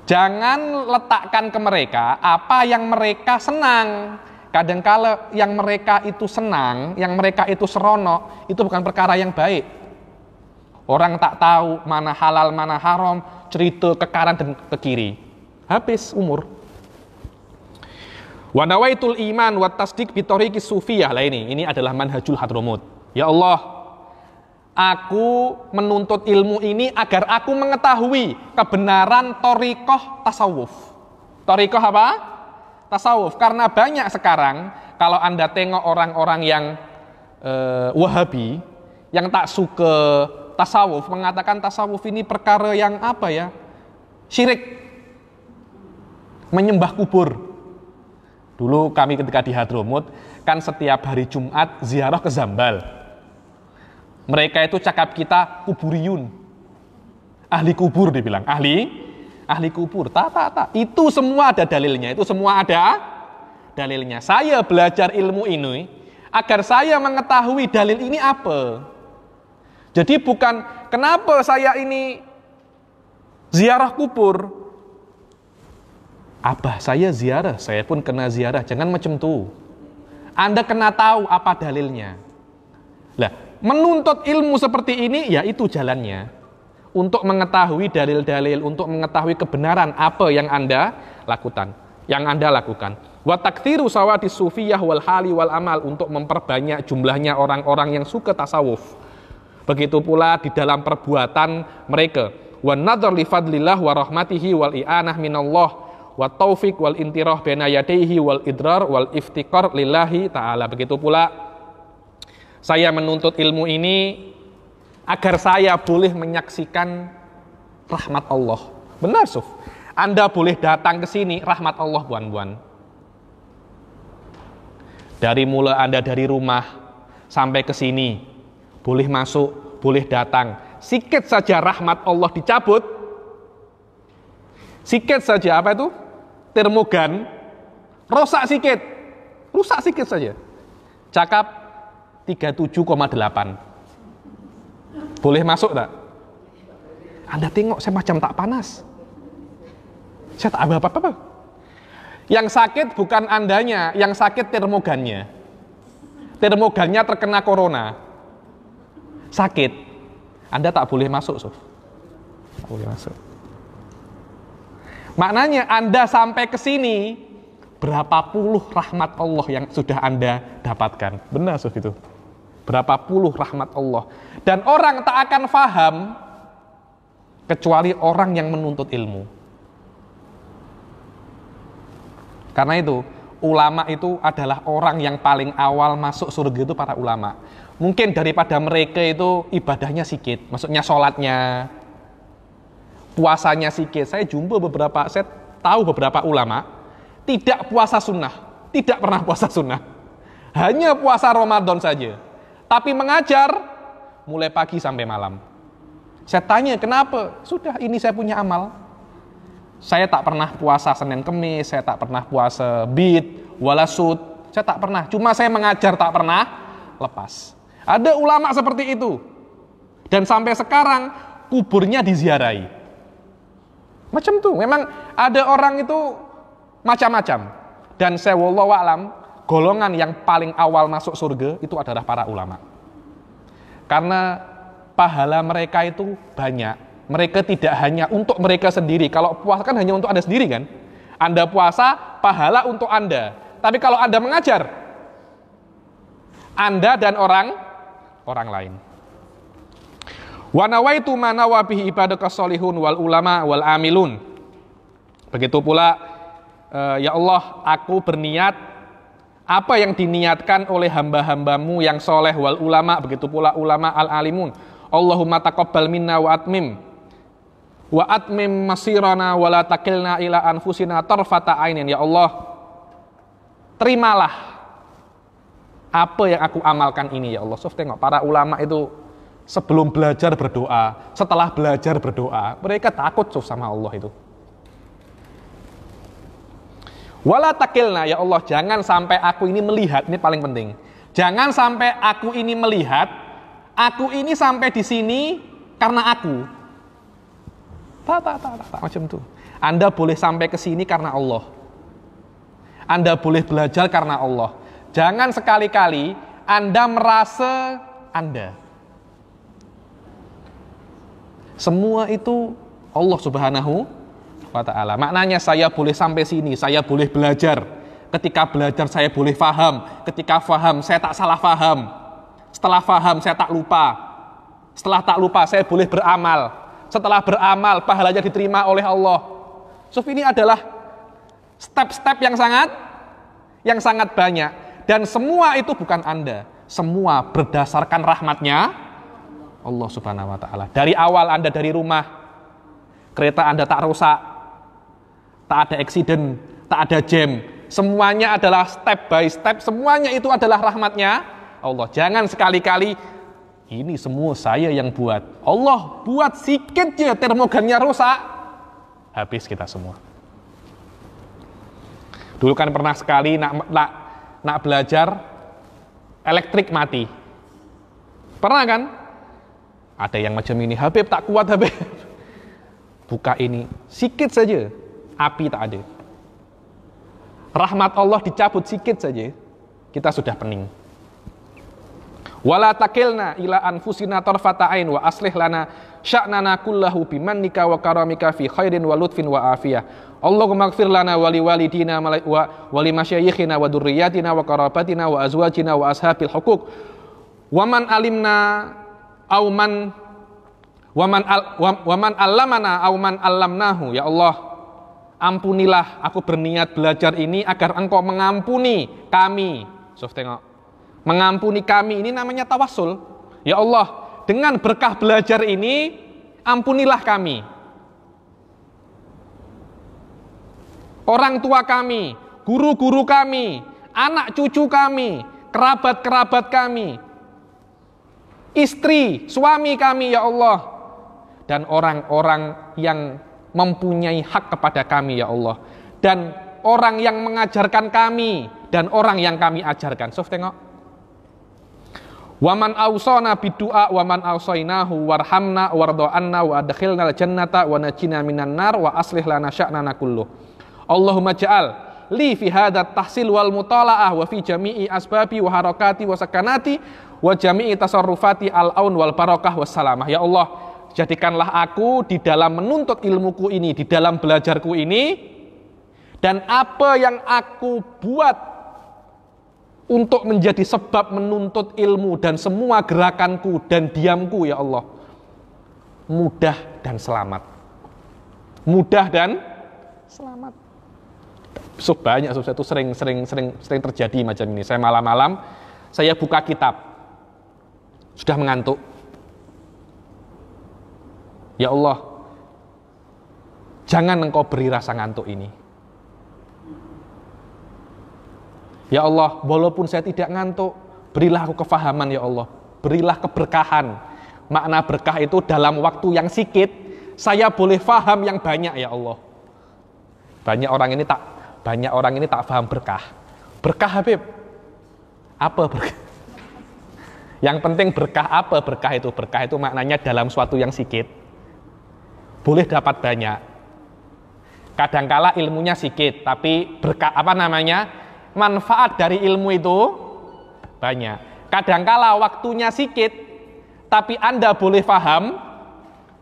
Jangan letakkan ke mereka apa yang mereka senang. Kadangkala yang mereka itu senang, yang mereka itu seronok, itu bukan perkara yang baik. Orang tak tahu mana halal, mana haram, cerita ke kanan dan ke kiri. Habis umur. Wa nawaitul iman wa tasdiq bi tariqis sufiyah. Lah ini adalah manhajul Hadramut. Ya Allah, aku menuntut ilmu ini agar aku mengetahui kebenaran thariqah tasawuf. Thariqah apa? Tasawuf. Karena banyak sekarang kalau Anda tengok orang-orang yang Wahabi yang tak suka tasawuf, mengatakan tasawuf ini perkara yang apa ya? Syirik. Menyembah kubur. Dulu kami ketika di Hadramut, kan setiap hari Jumat ziarah ke Zambal. Mereka itu cakap kita kuburiyun. Ahli kubur dibilang, ahli kubur. Tak. Itu semua ada dalilnya, itu semua ada dalilnya. Saya belajar ilmu ini agar saya mengetahui dalil ini apa. Jadi bukan kenapa saya ini ziarah kubur. Abah saya ziarah, saya pun kena ziarah. Jangan macam tu. Anda kena tahu apa dalilnya. Lah, menuntut ilmu seperti ini, ya itu jalannya. Untuk mengetahui dalil-dalil, untuk mengetahui kebenaran apa yang Anda lakukan. Wa taktsiru sawadis sufiyah wal hali wal amal, untuk memperbanyak jumlahnya orang-orang yang suka tasawuf. Begitu pula di dalam perbuatan mereka. Wa nadhar li fadlillah wa rahmatihi wal i'anah minallah wa taufik wal intirah baina yadayhi wal idrar wal iftiqar lillahi ta'ala. Begitu pula saya menuntut ilmu ini agar saya boleh menyaksikan rahmat Allah. Benar, Suf. Anda boleh datang ke sini, rahmat Allah, buan-buan. Dari mulai Anda dari rumah sampai ke sini, boleh masuk, boleh datang. Sikit saja rahmat Allah dicabut. Sikit saja, apa itu? Termogan, rusak sikit saja. Cakap 37,8. Boleh masuk tak? Anda tengok, saya macam tak panas. Saya tak apa-apa. Yang sakit bukan Andanya, yang sakit termogannya. Termogannya terkena corona. Sakit. Anda tak boleh masuk, Sof. Tak boleh masuk. Maknanya Anda sampai ke sini, berapa puluh rahmat Allah yang sudah Anda dapatkan. Benar, Sof, itu. Berapa puluh rahmat Allah. Dan orang tak akan faham kecuali orang yang menuntut ilmu. Karena itu, ulama itu adalah orang yang paling awal masuk surga itu para ulama. Mungkin daripada mereka itu ibadahnya sedikit, maksudnya sholatnya, puasanya sedikit. Saya tahu beberapa ulama tidak puasa sunnah, tidak pernah puasa sunnah, hanya puasa Ramadan saja. Tapi mengajar mulai pagi sampai malam. Saya tanya kenapa? Sudah, ini saya punya amal. Saya tak pernah puasa Senin Kemis, saya tak pernah puasa Bid, Walasud, saya tak pernah. Cuma saya mengajar tak pernah lepas. Ada ulama seperti itu. Dan sampai sekarang kuburnya diziarahi. Macam tuh, memang ada orang itu macam-macam. Dan saya wallahu a'lam, golongan yang paling awal masuk surga itu adalah para ulama. Karena pahala mereka itu banyak. Mereka tidak hanya untuk mereka sendiri. Kalau puasa kan hanya untuk Anda sendiri kan. Anda puasa, pahala untuk Anda. Tapi kalau Anda mengajar, Anda dan orang lain. Wa nawaitu ma nawa bihi ibadaka sholihun wal ulama wal amilun. Begitu pula ya Allah, aku berniat apa yang diniatkan oleh hamba-hambamu yang soleh wal ulama, begitu pula ulama al alimun. Allahumma taqabbal minna wa atmim masirana wa la takilna ila anfusina tarfata ainin. Ya Allah, terimalah apa yang aku amalkan ini ya Allah. Sof, tengok para ulama itu sebelum belajar berdoa, setelah belajar berdoa, mereka takut Sof sama Allah itu. Wala takilna, ya Allah, jangan sampai aku ini melihat, ini paling penting. Jangan sampai aku ini melihat, aku ini sampai di sini karena aku. Tak, macam itu. Anda boleh sampai ke sini karena Allah. Anda boleh belajar karena Allah. Jangan sekali-kali Anda merasa Anda. Semua itu Allah Subhanahu wa ta'ala. Maknanya saya boleh sampai sini, saya boleh belajar. Ketika belajar saya boleh faham. Ketika faham saya tak salah faham. Setelah faham saya tak lupa. Setelah tak lupa saya boleh beramal. Setelah beramal, pahalanya diterima oleh Allah. So, ini adalah step-step yang sangat banyak. Dan semua itu bukan Anda. Semua berdasarkan rahmatnya Allah Subhanahu wa ta'ala. Dari awal Anda dari rumah, kereta Anda tak rusak, tak ada accident, tak ada jam. Semuanya adalah step by step. Semuanya itu adalah rahmatnya Allah. Jangan sekali-kali ini semua saya yang buat. Allah buat sikit aja termogannya rusak, habis kita semua. Dulu kan pernah sekali nak belajar elektrik mati. Pernah kan? Ada yang macam ini, Habib tak kuat Habib. Buka ini, sikit saja api tak ada. Rahmat Allah dicabut sikit saja, kita sudah pening. Wala takilna ila anfusina tarfata ain wa aslih lana sya'nana kullahu bimannika wa karamika fi khairin wa lutfin wa afiyah. Allahumma ighfir lana wa liwalidina wa limasyayikhina wa dzurriyyatina wa qarabatina wa azwajina wa ashabil huquq. Wa man alimna aw man allamana aw man allamnahu. Ya Allah, ampunilah, aku berniat belajar ini agar Engkau mengampuni kami. Sof, tengok. Mengampuni kami, ini namanya tawassul. Ya Allah, dengan berkah belajar ini, ampunilah kami. orang tua kami, guru-guru kami, anak cucu kami, kerabat-kerabat kami, istri, suami kami ya Allah, dan orang-orang yang mempunyai hak kepada kami ya Allah, dan orang yang mengajarkan kami dan orang yang kami ajarkan. Sof tengok. Waman awsana bidu'a waman awsainahu warhamna wardo'anna wa adkhilnal jannata wa najina minan nar wa aslih lana sya'nana kulluh. Allahumma ja'al li fi hadat tahsil wal mutala'ah wa fi jami'i asbabi wa harakati wa sakanati wa jami'i tasarrufati al-aun wal barakah wassalamah. Ya Allah, jadikanlah aku di dalam menuntut ilmuku ini, di dalam belajarku ini, dan apa yang aku buat untuk menjadi sebab menuntut ilmu dan semua gerakanku dan diamku ya Allah, mudah dan selamat. Mudah dan selamat. So banyak, saya itu sering terjadi macam ini. Saya malam-malam, saya buka kitab, sudah mengantuk. Ya Allah, jangan Engkau beri rasa ngantuk ini. Ya Allah, walaupun saya tidak ngantuk, berilah aku kefahaman ya Allah. Berilah keberkahan. Makna berkah itu dalam waktu yang sikit, saya boleh faham yang banyak ya Allah. Banyak orang ini tak faham berkah. Berkah Habib. Apa berkah? Yang penting berkah apa? Berkah itu maknanya dalam suatu yang sikit boleh dapat banyak. Kadangkala ilmunya sikit, tapi berkah manfaat dari ilmu itu banyak. Kadangkala waktunya sedikit, tapi Anda boleh paham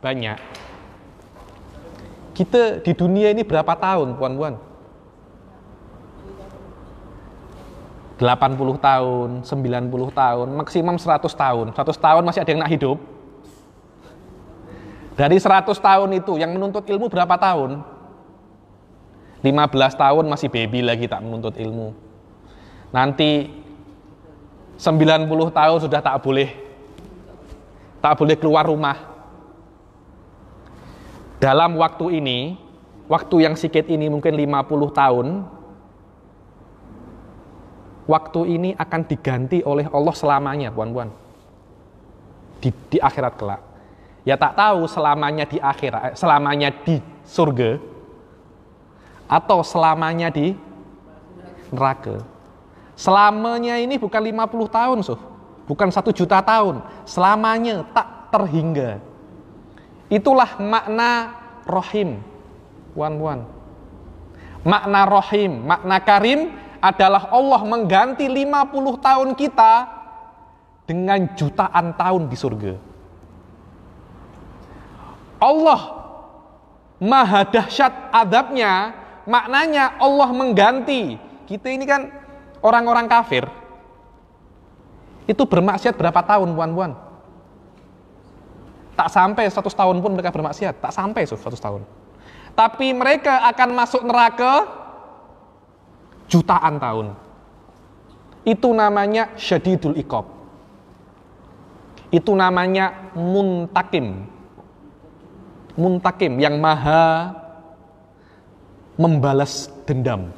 banyak. Kita di dunia ini berapa tahun, puan-puan? 80 tahun, 90 tahun, maksimum 100 tahun. 100 tahun masih ada yang nak hidup. Dari 100 tahun itu, yang menuntut ilmu berapa tahun? 15 tahun masih baby lagi tak menuntut ilmu. Nanti 90 tahun sudah tak boleh keluar rumah. Dalam waktu ini, waktu yang sedikit ini mungkin 50 tahun, waktu ini akan diganti oleh Allah selamanya, puan-puan. Di akhirat kelak. Ya tak tahu selamanya di akhirat, selamanya di surga, atau selamanya di neraka. Selamanya ini bukan 50 tahun, bukan 1 juta tahun. Selamanya tak terhingga. Itulah makna rohim, puan-puan. Makna rohim, makna karim adalah Allah mengganti 50 tahun kita dengan jutaan tahun di surga. Allah maha dahsyat adabnya, maknanya Allah mengganti. Kita ini kan orang-orang kafir. Itu bermaksiat berapa tahun, puan-puan? Tak sampai 100 tahun pun mereka bermaksiat. Tak sampai 100 tahun. Tapi mereka akan masuk neraka jutaan tahun. Itu namanya syadidul iqab. Itu namanya muntakim. Muntakim yang maha membalas dendam.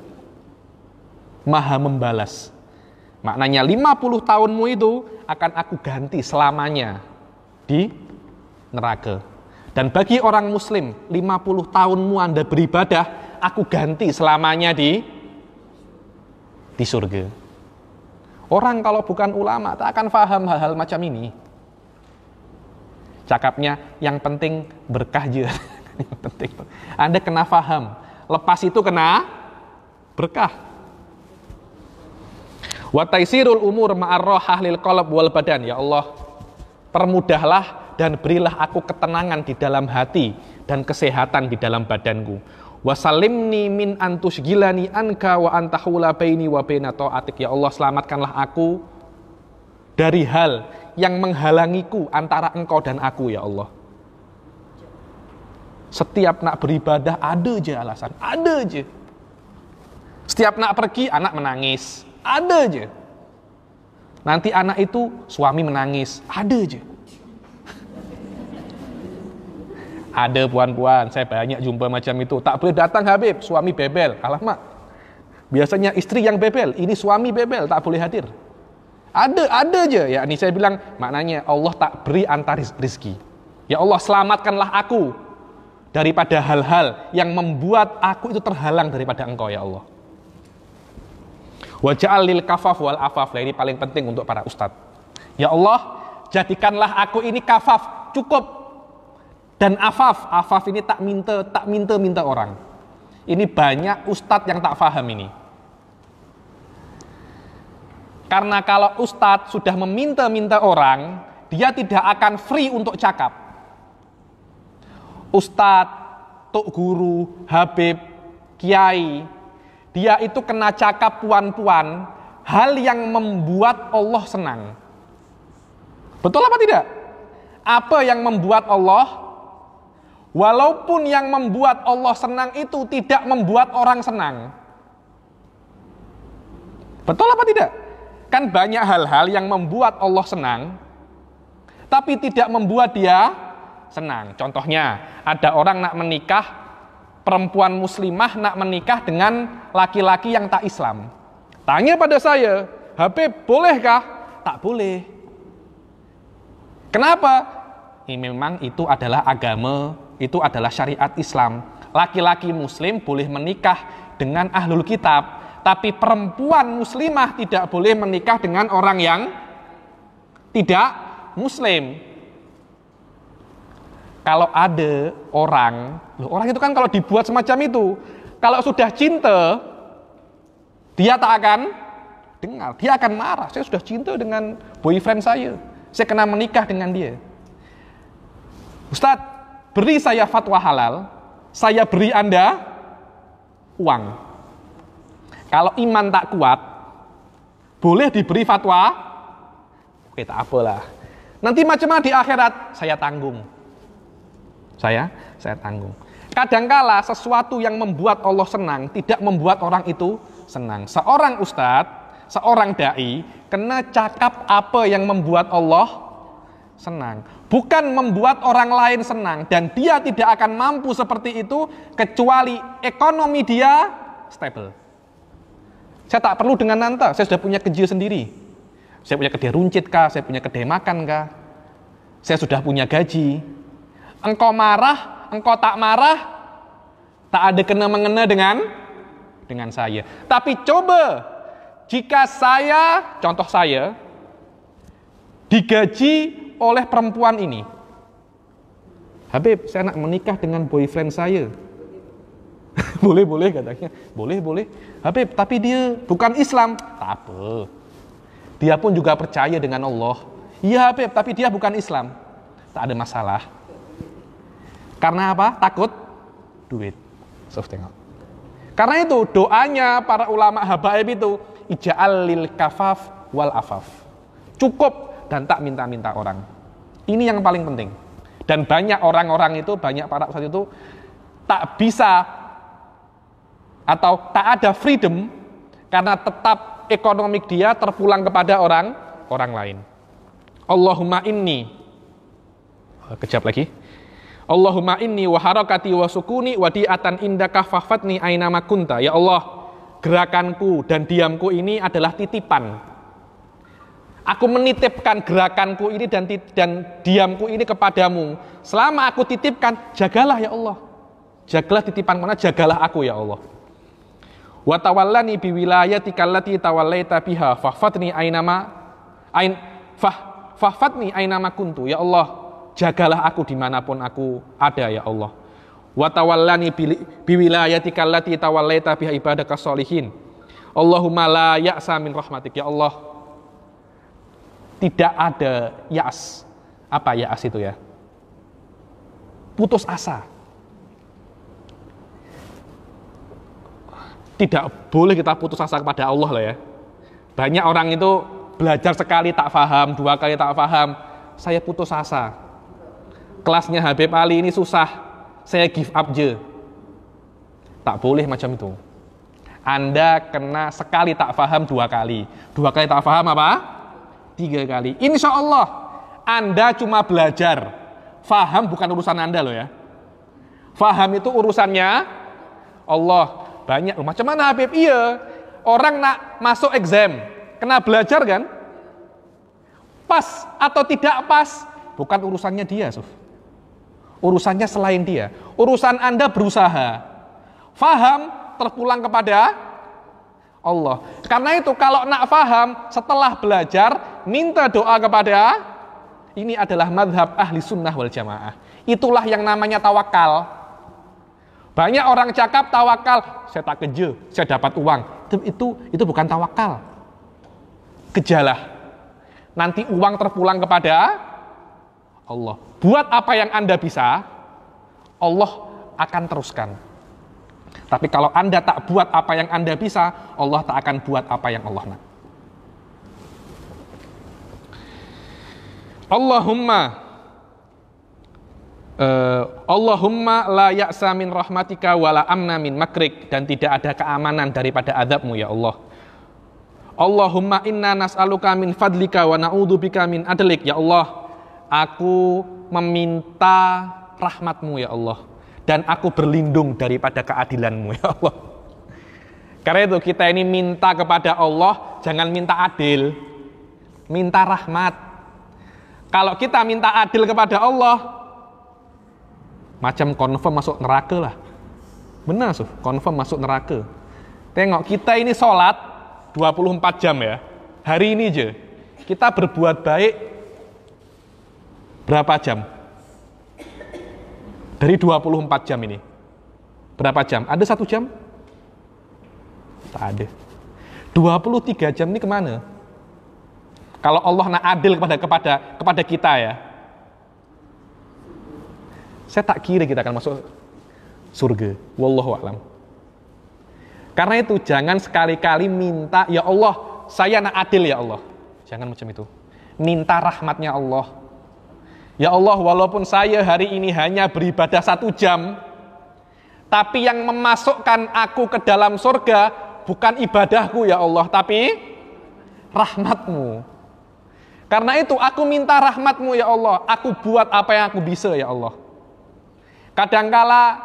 Maha membalas. Maknanya 50 tahunmu itu akan aku ganti selamanya di neraka. Dan bagi orang muslim, 50 tahunmu Anda beribadah, aku ganti selamanya di surga. Orang kalau bukan ulama tak akan paham hal-hal macam ini. Cakapnya yang penting berkah aja. Yang penting Anda kena paham. Lepas itu kena berkah. Wa taisirul umur ma'arrohah lil qalb wal badan. Ya Allah, permudahlah dan berilah aku ketenangan di dalam hati dan kesehatan di dalam badanku. Wasalimni min antusgilani anka wa antahula baini wa baina ta'atik. Ya Allah, selamatkanlah aku dari hal yang menghalangiku antara engkau dan aku, ya Allah. Setiap nak beribadah ada aja alasan, ada aja. Setiap nak pergi anak menangis, ada aja. Nanti anak itu suami menangis, ada aja. Ada puan-puan, saya banyak jumpa macam itu. Tak boleh datang Habib, suami bebel. Alamak, biasanya istri yang bebel, ini suami bebel, tak boleh hadir. Ada aja. Ya, ini saya bilang maknanya Allah tak beri antar rizki. Ya Allah, selamatkanlah aku daripada hal-hal yang membuat aku itu terhalang daripada Engkau ya Allah. Wa ja'al lil kafaf wal afaf. Ini paling penting untuk para ustadz. Ya Allah, jadikanlah aku ini kafaf, cukup. Dan afaf ini tak minta orang. Ini banyak ustadz yang tak faham ini. Karena kalau ustadz sudah meminta orang, dia tidak akan free untuk cakap. Ustadz, tuk guru, habib, kiai, dia itu kena cakap puan-puan hal yang membuat Allah senang. Betul apa tidak? Apa yang membuat Allah? Walaupun yang membuat Allah senang itu tidak membuat orang senang. Betul apa tidak? Kan banyak hal-hal yang membuat Allah senang, tapi tidak membuat dia senang. Contohnya, ada orang nak menikah, perempuan muslimah nak menikah dengan laki-laki yang tak Islam. Tanya pada saya, Habib, bolehkah? Tak boleh. Kenapa? Ini memang itu adalah agama, itu adalah syariat Islam. Laki-laki muslim boleh menikah dengan ahlul kitab, tapi perempuan muslimah tidak boleh menikah dengan orang yang tidak muslim. Kalau ada orang itu kan kalau dibuat semacam itu, kalau sudah cinta, dia tak akan dengar, dia akan marah. Saya sudah cinta dengan boyfriend saya kena menikah dengan dia. Ustadz, beri saya fatwa halal, saya beri Anda uang. Kalau iman tak kuat, boleh diberi fatwa? Oke, tak apalah. Nanti macam-macam di akhirat, saya tanggung. Saya tanggung. Kadangkala sesuatu yang membuat Allah senang, tidak membuat orang itu senang. Seorang ustadz, seorang da'i, kena cakap apa yang membuat Allah senang. Bukan membuat orang lain senang, dan dia tidak akan mampu seperti itu kecuali ekonomi dia stable. Saya tak perlu dengan nanta, saya sudah punya kerja sendiri. Saya punya kedai runcit kah, saya punya kedai makan kah, saya sudah punya gaji. Engkau marah, engkau tak marah, tak ada kena-mengena dengan saya. Tapi coba, jika saya, contoh saya, digaji oleh perempuan ini. Habib, saya nak menikah dengan boyfriend saya. Boleh katanya. Boleh. Habib, tapi dia bukan Islam. Tak apa. Dia pun juga percaya dengan Allah. Iya Habib, tapi dia bukan Islam. Tak ada masalah. Karena apa? Takut duit. Tengok. Karena itu doanya para ulama habaib itu ija'al lil kafaf wal afaf. Cukup dan tak minta-minta orang. Ini yang paling penting. Dan banyak orang-orang itu, banyak para ustadz itu tak bisa atau tak ada freedom karena tetap ekonomik dia terpulang kepada orang lain. Allahumma inni, kejap lagi. Allahumma inni wa harakati wa sukuni wa di'atan indaka fafatni ainama kunta. Ya Allah, gerakanku dan diamku ini adalah titipan. Aku menitipkan gerakanku ini dan diamku ini kepadamu. Selama aku titipkan, jagalah ya Allah. Jagalah titipan mana, jagalah aku ya Allah. Wa tawallani biwilayatika allati tawallaita biha fafatni ainama kuntu. Ya Allah, jagalah aku dimanapun aku ada ya Allah. Wa tawallani biwilayatika allati tawallaita biha ibadaka sholihin. Allahumma la ya'sa min rahmatik. Ya Allah, tidak ada ya'as. Apa ya'as itu ya? Putus asa. Tidak boleh kita putus asa kepada Allah lah ya. Banyak orang itu belajar sekali tak paham, 2 kali tak paham, saya putus asa. Kelasnya Habib Ali ini susah, saya give up je. Tak boleh macam itu. Anda kena sekali tak paham 2 kali. 2 kali tak paham apa? 3 kali. Insya Allah Anda cuma belajar. Faham bukan urusan Anda loh ya. Faham itu urusannya Allah. Banyak. Macam mana Habib? Iya. Orang nak masuk exam, kena belajar kan? Pas atau tidak pas, bukan urusannya dia, Suf. Urusannya selain dia. Urusan Anda berusaha. Faham, terpulang kepada Allah. Karena itu kalau nak faham, setelah belajar, minta doa kepada, ini adalah madhab ahli sunnah wal jamaah. Itulah yang namanya tawakal. Banyak orang cakap tawakal, saya tak kerja, saya dapat uang. Itu bukan tawakal. Kejalah. Nanti uang terpulang kepada Allah. Buat apa yang Anda bisa, Allah akan teruskan. Tapi kalau Anda tak buat apa yang Anda bisa, Allah tak akan buat apa yang Allah nak. Allahumma la ya'sa min rahmatika wa la amna min makrik, dan tidak ada keamanan daripada azabmu ya Allah. Allahumma inna nas'aluka min fadlika wa na'udzubika min adlik. Ya Allah, aku meminta rahmatmu ya Allah, dan aku berlindung daripada keadilanmu ya Allah. Karena itu kita ini minta kepada Allah, jangan minta adil, minta rahmat. Kalau kita minta adil kepada Allah, macam confirm masuk neraka lah. Benar, Suf, confirm masuk neraka. Tengok, kita ini sholat 24 jam ya. Hari ini aja kita berbuat baik berapa jam? Dari 24 jam ini berapa jam? Ada 1 jam? Tak ada. 23 jam ini kemana? Kalau Allah nak adil kepada kita ya, saya tak kira kita akan masuk surga. Wallahu a'lam. Karena itu jangan sekali-kali minta, ya Allah, saya nak adil ya Allah. Jangan macam itu. Minta rahmatnya Allah. Ya Allah, walaupun saya hari ini hanya beribadah 1 jam, tapi yang memasukkan aku ke dalam surga bukan ibadahku ya Allah, tapi rahmatmu. Karena itu aku minta rahmatmu ya Allah. Aku buat apa yang aku bisa ya Allah. Kadangkala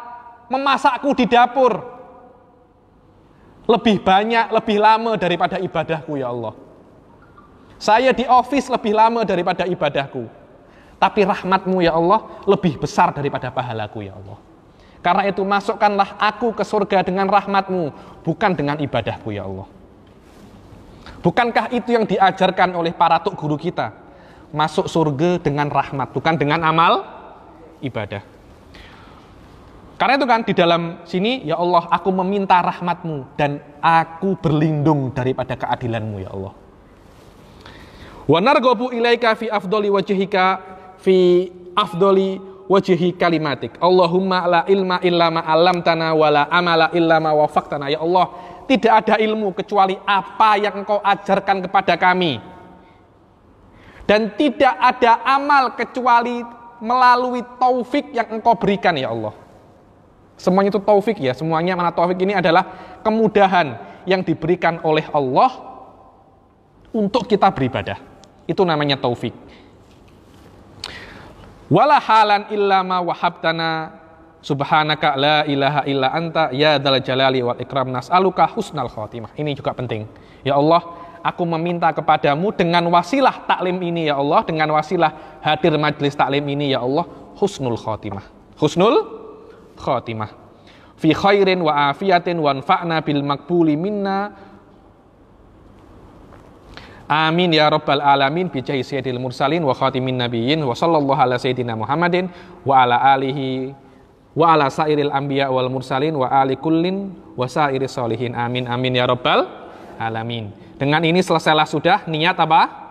memasakku di dapur lebih banyak, lebih lama daripada ibadahku ya Allah. Saya di office lebih lama daripada ibadahku. Tapi rahmatmu ya Allah lebih besar daripada pahalaku ya Allah. Karena itu masukkanlah aku ke surga dengan rahmatmu, bukan dengan ibadahku ya Allah. Bukankah itu yang diajarkan oleh para tuk guru kita? Masuk surga dengan rahmat, bukan dengan amal ibadah. Karena itu kan di dalam sini, ya Allah, aku meminta rahmatmu dan aku berlindung daripada keadilanmu ya Allah. Wa narghabu ilaika fi afdali wajhika fi afdali wajhi kalimatik. Allahumma la ilma illa ma 'allamtana wa la amala illa ma wafaqtana. Ya Allah, tidak ada ilmu kecuali apa yang Engkau ajarkan kepada kami. Dan tidak ada amal kecuali melalui taufik yang Engkau berikan ya Allah. Semuanya itu taufik ya, semuanya mana taufik ini adalah kemudahan yang diberikan oleh Allah untuk kita beribadah. Itu namanya taufik. Wala halan illa ma wahabtana subhanaka la ilaha illa anta ya dzal jalali wal ikram nas'aluka husnal khotimah. Ini juga penting. Ya Allah, aku meminta kepadamu dengan wasilah taklim ini ya Allah, dengan wasilah hadir majelis taklim ini ya Allah, husnul khotimah. Husnul khotimah fi khairin wa afiyatin wa anfa'na bil makbuli minna amin ya rabbal alamin bi jahi sayyidil mursalin wa khatimin nabiyyin wa sallallahu ala sayyidina Muhammadin wa ala alihi wa ala sairil anbiya wal mursalin wa ali kullin wa sairis solihin amin amin ya rabbal alamin. Dengan ini selesailah sudah niat apa?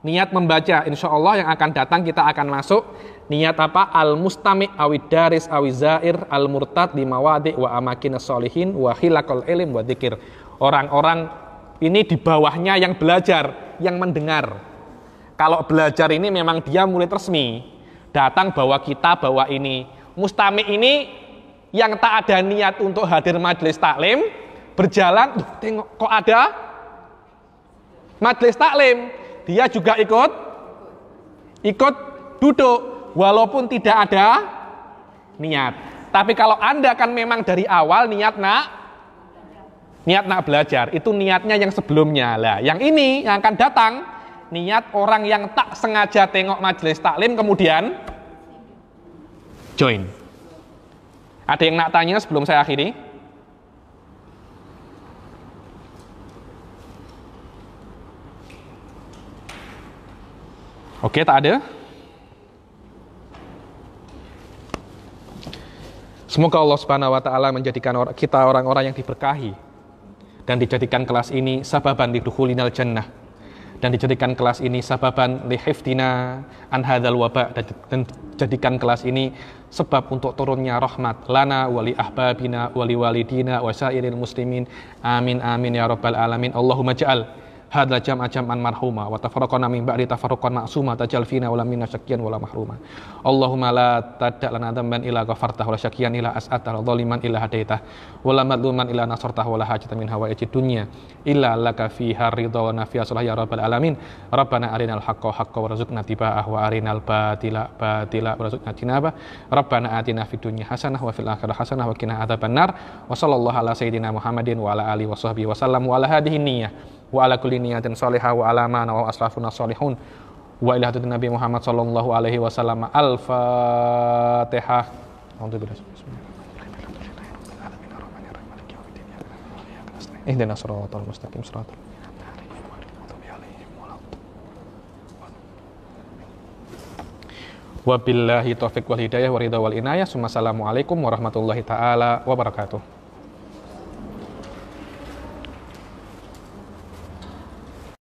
Niat membaca. Insyaallah yang akan datang kita akan masuk niat apa? Al-mustami' awid daris awizair al-murtad di mawadi' wa amakin solihin wa khilaqal ilm wa dzikir. Orang-orang ini di bawahnya yang belajar, yang mendengar. Kalau belajar ini memang dia murid resmi, datang bawa kitab, bawa ini. Mustami' ini yang tak ada niat untuk hadir majelis taklim, berjalan, tengok kok ada majelis taklim, dia juga ikut duduk walaupun tidak ada niat. Tapi kalau Anda kan memang dari awal niat nak belajar, itu niatnya yang sebelumnya. Lah, yang ini yang akan datang niat orang yang tak sengaja tengok majelis taklim kemudian join. Ada yang nak tanya sebelum saya akhiri? Oke, tak ada? Semoga Allah Subhanahu wa taala menjadikan kita orang-orang yang diberkahi dan dijadikan kelas ini sababan lidukhulinal jannah, dan dijadikan kelas ini sababan lihifdina an hadzal waba, dan jadikan kelas ini sebab untuk turunnya rahmat lana wali ahbabina wali walidina wa sairil muslimin. Amin amin ya rabbal alamin. Allahumma ja'al hadza jam'an marhuma wa tafarraqana min ba'di tafarruqan ma'suma tajal fina wala minna syaqqiyan wala mahruma. Allahumma la tada' lana dhanban illa ghafartah wala syaqqiyan illa as'atah wa dhaliman illa hadaitah wala madluman illa nasartah wala hajatan min hawaijid dunya illa laka fiha ridha wa nafi'a salah ya rabbal alamin. Rabbana arinal haqqa haqqan warzuqna tiba'ah wa arinal batila batila warzuqna tinabah. Rabbana atina fid dunya hasanah wa fil akhirati hasanah wa qina adzabannar. Wa sallallahu ala sayyidina Muhammadin wa ala alihi wa sahbihi wa sallam wa ala hadhihi niyyah wa ala kulli niyatin salihah wa ala ma wa aslafuna salihun wa ila hadratin Nabi Muhammad sallallahu alaihi wasallam. Al-Fatihah. Ihdinas siratal mustaqim siratal wabillahi taufiq wal hidayah wa ridha wal inayah. Assalamualaikum warahmatullahi taala wabarakatuh.